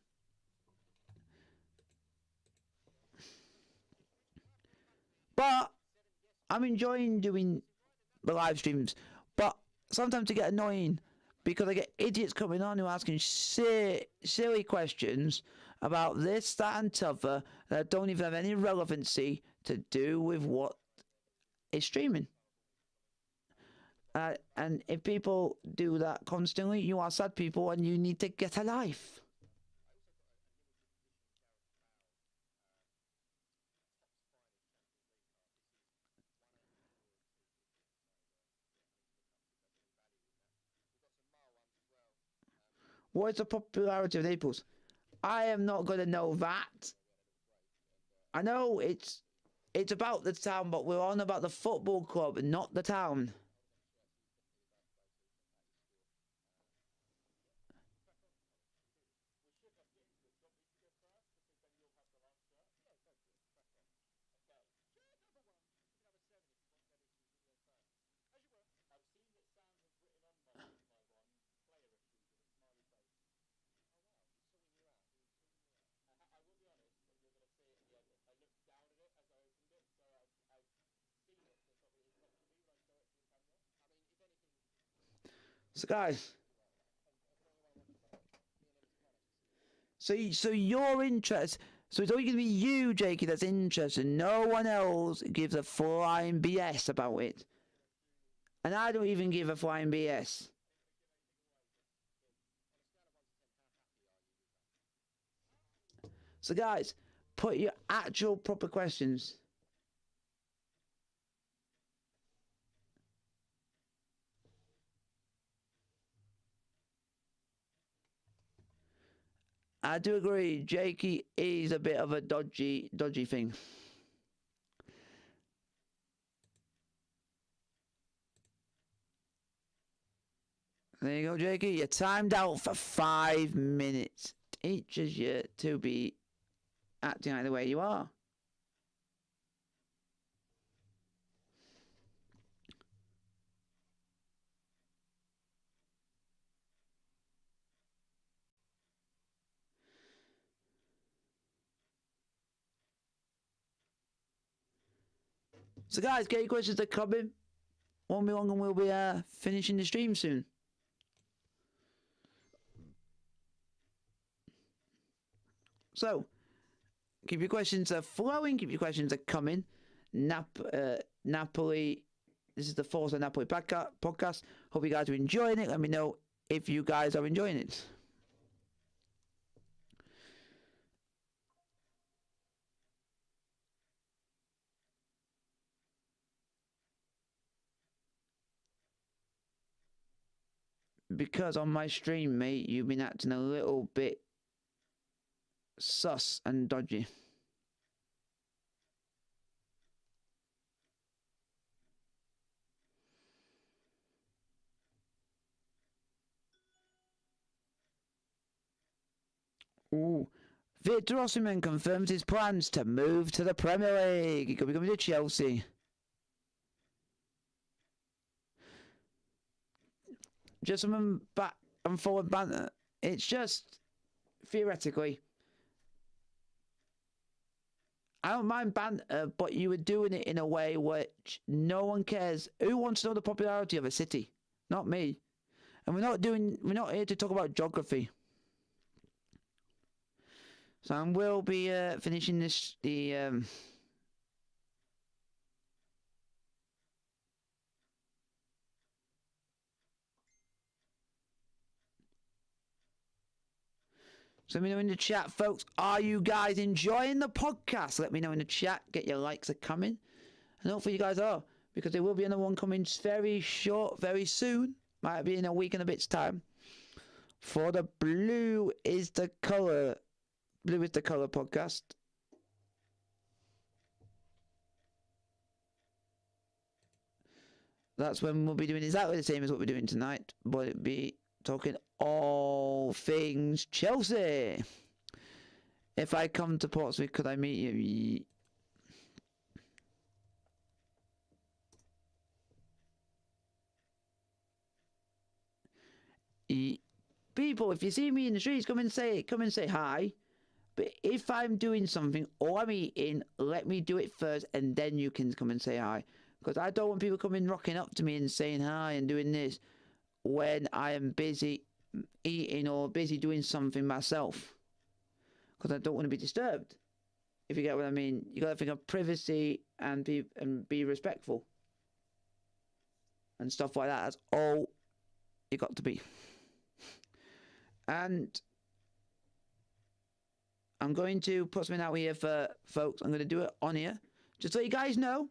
But I'm enjoying doing the live streams. But sometimes it get annoying because I get idiots coming on who are asking silly questions about this, that, and t'other that don't even have any relevancy to do with what is streaming. And if people do that constantly, you are sad people and you need to get a life. What is the popularity of Naples? I am not going to know that. I know it's about the town, but we're on about the football club, not the town. So guys, so you're interested. So it's only going to be you, Jakey, that's interested. No one else gives a flying BS about it. And I don't even give a flying BS. So guys, put your actual proper questions. I do agree, Jakey is a bit of a dodgy thing. There you go, Jakey. You're timed out for 5 minutes. Teaches you to be acting like the way you are. So, guys, get your questions are coming. Won't be long and we'll be finishing the stream soon. So, keep your questions flowing. Keep your questions coming. Napoli. This is the Forza Napoli podcast. Hope you guys are enjoying it. Let me know if you guys are enjoying it. Because on my stream, mate, you've been acting a little bit sus and dodgy. Ooh. Victor Osimhen confirms his plans to move to the Premier League. He could be coming to Chelsea. Just some back and forward banter. It's just theoretically. I don't mind banter, but you were doing it in a way which no one cares. Who wants to know the popularity of a city? Not me. And we're not here to talk about geography. So I will be finishing So let me know in the chat, folks. Are you guys enjoying the podcast? Let me know in the chat. Get your likes are coming. And hopefully you guys are. Because there will be another one coming very short, very soon. Might be in a week and a bit's time. For the Blue is the Colour. Blue is the Colour podcast. That's when we'll be doing exactly the same as what we're doing tonight. But it'll be talking all things Chelsea. If I come to Portsmouth, could I meet you? People, if you see me in the streets, come and say hi. But if I'm doing something or I'm eating, let me do it first, and then you can come and say hi. Because I don't want people coming rocking up to me and saying hi and doing this when I am busy eating or busy doing something myself. Because I don't want to be disturbed. If you get what I mean, you got to think of privacy and be respectful and stuff like that. That's all you got to be. And I'm going to put something out here for folks. I'm going to do it on here, just so you guys know.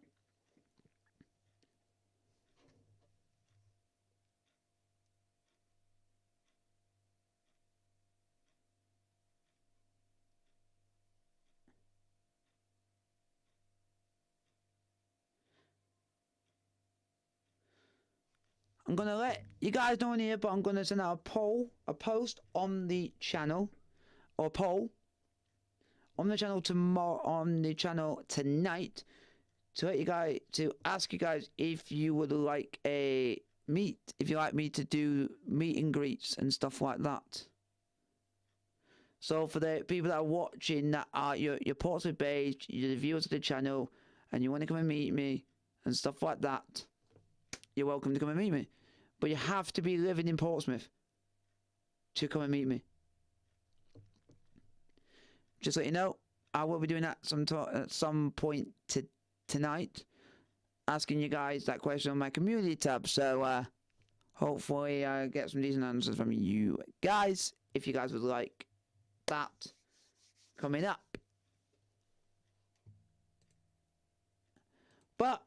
I'm going to let you guys know in here, but I'm going to send out a post on the channel, or a poll on the channel tonight, to let you guys, to ask you guys if you would like if you like me to do meet and greets and stuff like that. So for the people that are watching, that are your Portsmouth based, you're the viewers of the channel, and you want to come and meet me and stuff like that, you're welcome to come and meet me. But you have to be living in Portsmouth to come and meet me. Just let you know, I will be doing that at some point tonight, asking you guys that question on my community tab. So hopefully I get some decent answers from you guys, if you guys would like that coming up. But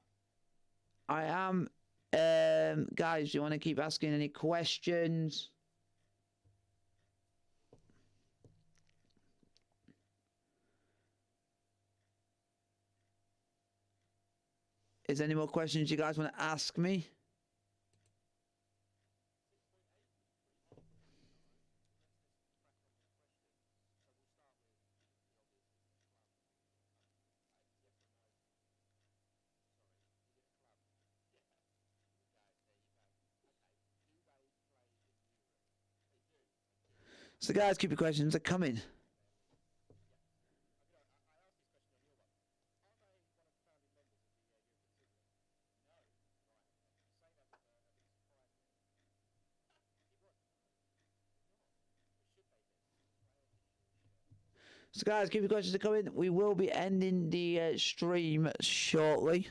I am, guys, you want to keep asking any questions? Is there any more questions you guys want to ask me? So guys, keep your questions coming. So guys, keep your questions coming. We will be ending the stream shortly.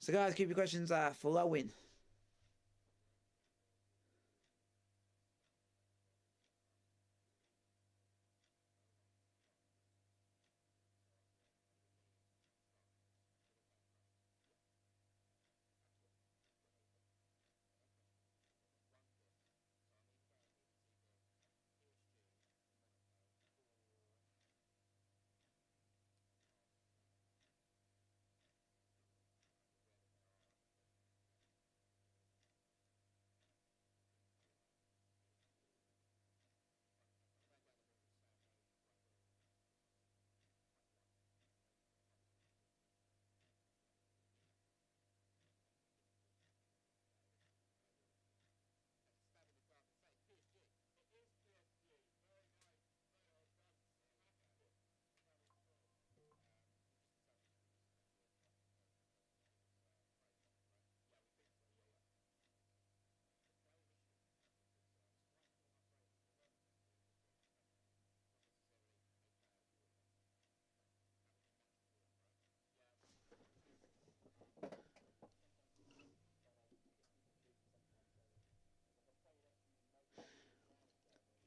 So guys, keep your questions flowing.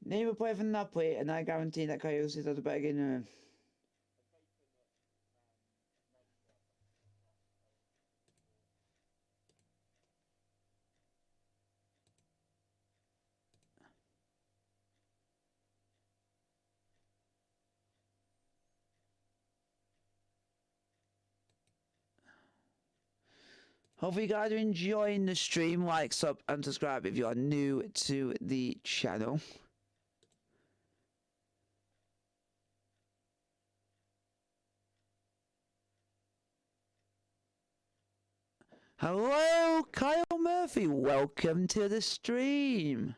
Name a player from Napoli, and I guarantee that Kaios is at the better game. Hopefully you guys are enjoying the stream. Like, sub, and subscribe if you are new to the channel. Hello, Kyle Murphy. Welcome to the stream.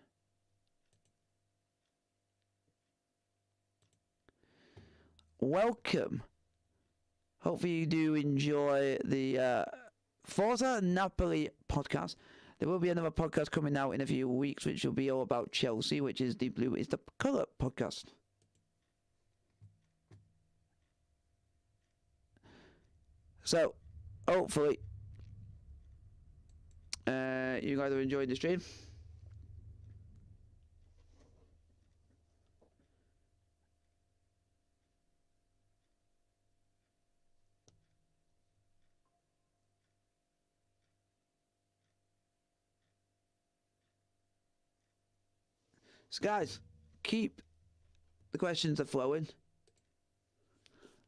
Welcome. Hopefully you do enjoy the Forza Napoli podcast. There will be another podcast coming out in a few weeks, which will be all about Chelsea, which is the Blue is the Colour podcast. So, hopefully, you guys are enjoying the stream. So, guys, keep the questions are flowing.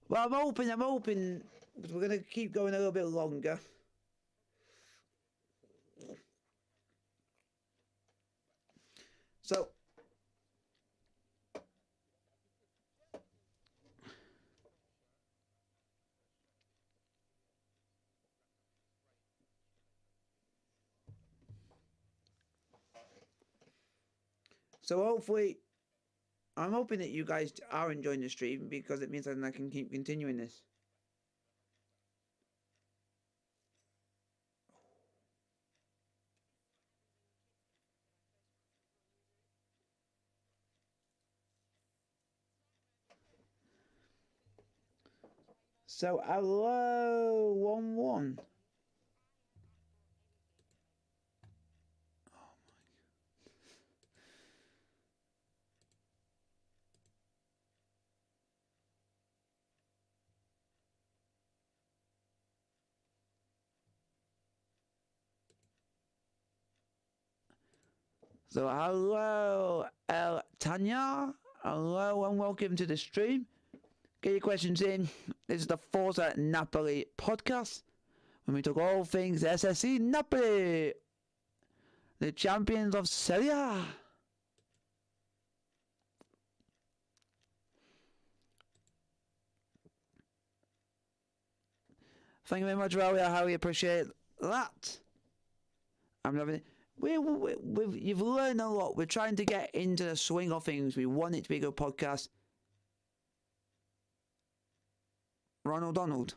Well, I'm hoping, because we're going to keep going a little bit longer. So, hopefully, I'm hoping that you guys are enjoying the stream, because it means that I can keep continuing this. So, hello, 1-1. So hello, Tanya. Hello and welcome to the stream. Get your questions in. This is the Forza Napoli podcast, when we talk all things SSC Napoli, the champions of Serie A. Thank you very much, Raul. I highly appreciate that. I'm loving it. You've learned a lot. We're trying to get into the swing of things. We want it to be a good podcast. Ronald Donald.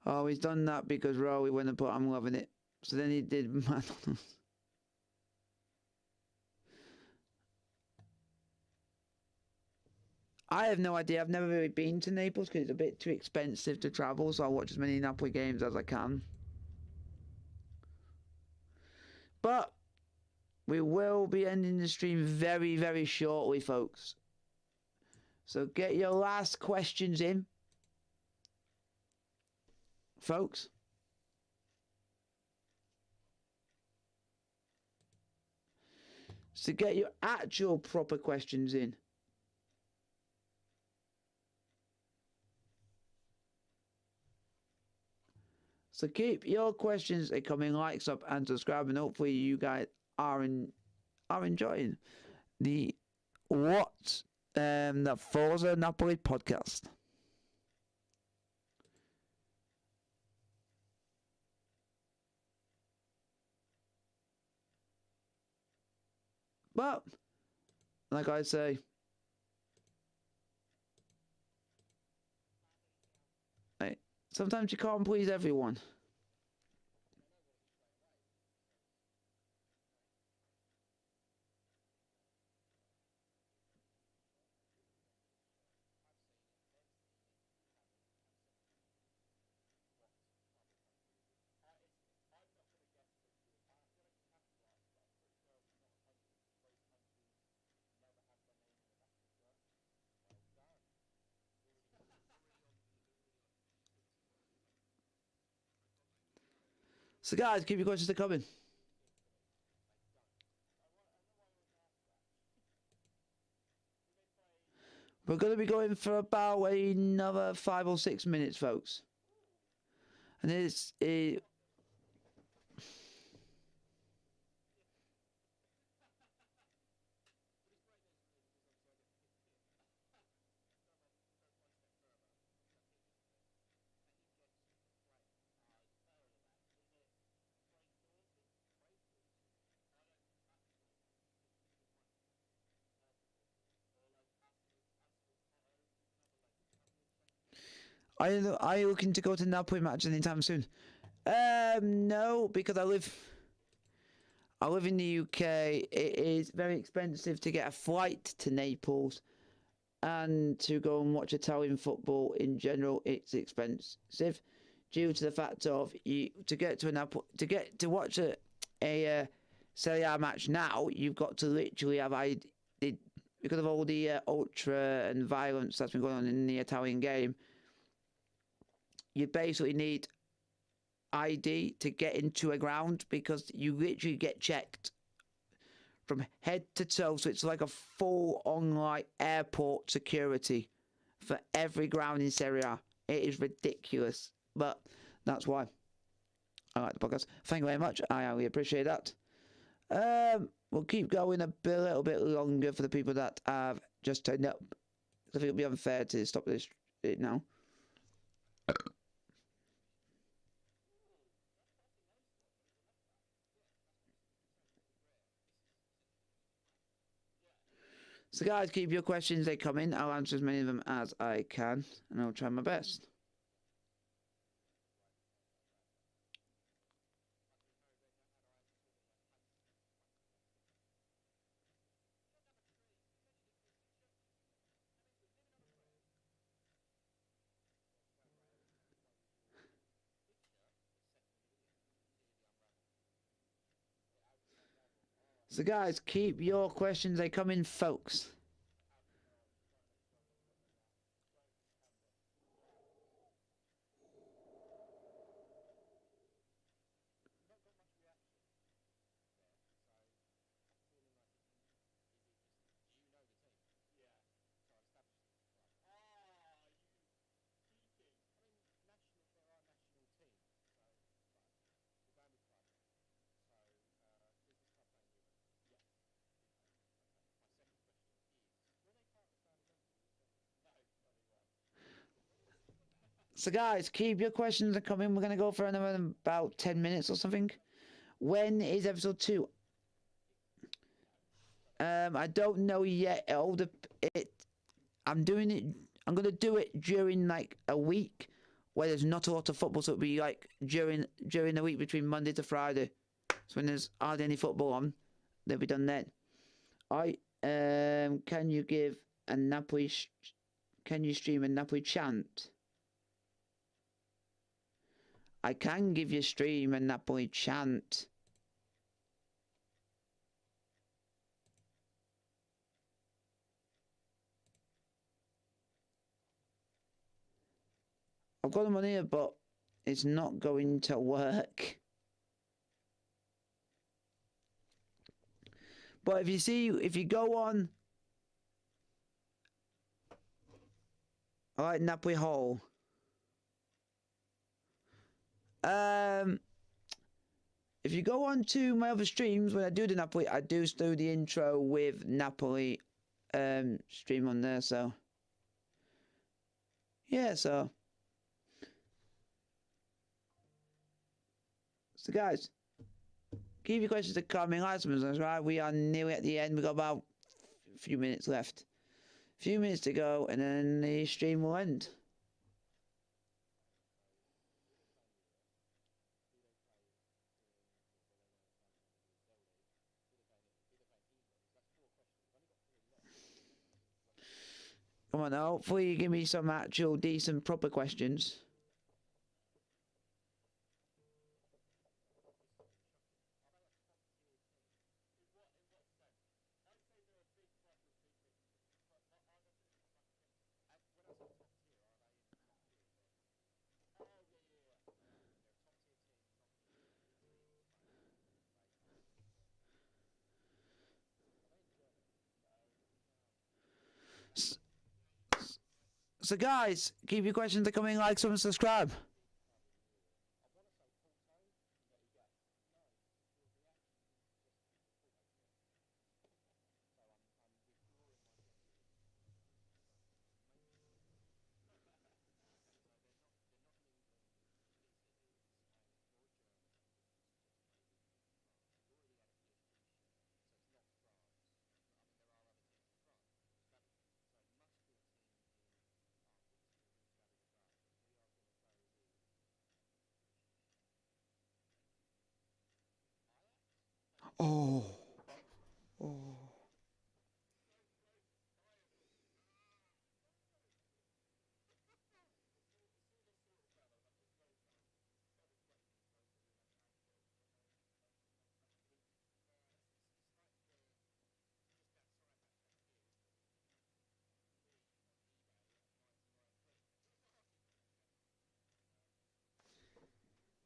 Oh, he's done that because Raul went and put I'm loving it. So then he did McDonald's. I have no idea. I've never really been to Naples because it's a bit too expensive to travel, so I'll watch as many Napoli games as I can. But we will be ending the stream very, very shortly, folks. So get your last questions in, folks. So get your actual proper questions in. So keep your questions coming, like, sub, and subscribe, and hopefully you guys are enjoying the Forza Napoli podcast. But like I say, sometimes you can't please everyone. So guys, keep your questions coming. We're going to be going for about another 5 or 6 minutes, folks. And it's... Are you looking to go to Napoli match anytime soon? No, because I live in the UK. It is very expensive to get a flight to Naples, and to go and watch Italian football in general, it's expensive, due to the fact of to get to watch a Serie A match now, you've got to literally have because of all the ultra and violence that's been going on in the Italian game. You basically need ID to get into a ground, because you literally get checked from head to toe. So it's like a full-on like airport security for every ground in Serie A. It is ridiculous, but that's why I like the podcast. Thank you very much. I really appreciate that. We'll keep going a little bit longer for the people that have just turned up. I think it'll be unfair to stop this now. So guys, keep your questions, they come in. I'll answer as many of them as I can, and I'll try my best. So guys, keep your questions, they come in, folks. So guys, keep your questions coming. We're going to go for another about 10 minutes or something. When is episode 2? I don't know yet. I'm doing it. I'm going to do it during like a week where there's not a lot of football. So it'll be like during the week between Monday to Friday. So when there's hardly any football on, they'll be done then. Can you give a Napoli? Can you stream a Napoli chant? I can give you stream a Napoli chant. I've got them on here, but it's not going to work. But if you go on, I like Napoli Hall. If you go on to my other streams, when I do the Napoli, I do the intro with Napoli stream on there, so yeah, so guys, keep your questions coming. That's right. We are nearly at the end. We've got about a few minutes left. A few minutes to go, and then the stream will end. Come on now, hopefully you give me some actual decent proper questions. So guys, keep your questions coming, like, sub and subscribe. Oh. Oh.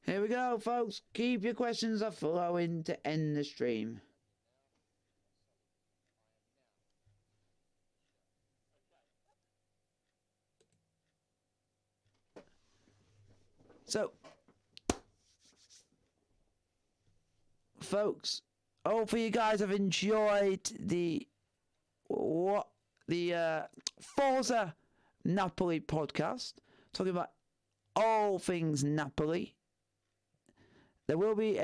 Here we go, folks. Keep your questions flowing to end the stream. So, folks, hopefully you guys have enjoyed the Forza Napoli podcast, talking about all things Napoli. There will be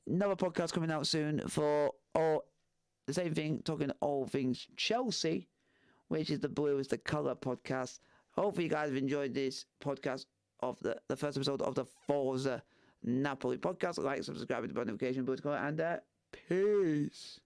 another podcast coming out soon for the same thing, talking all things Chelsea, which is the blue is the colour podcast. Hopefully you guys have enjoyed this podcast of the first episode of the Forza Napoli podcast. Like, subscribe to the notification button, and peace.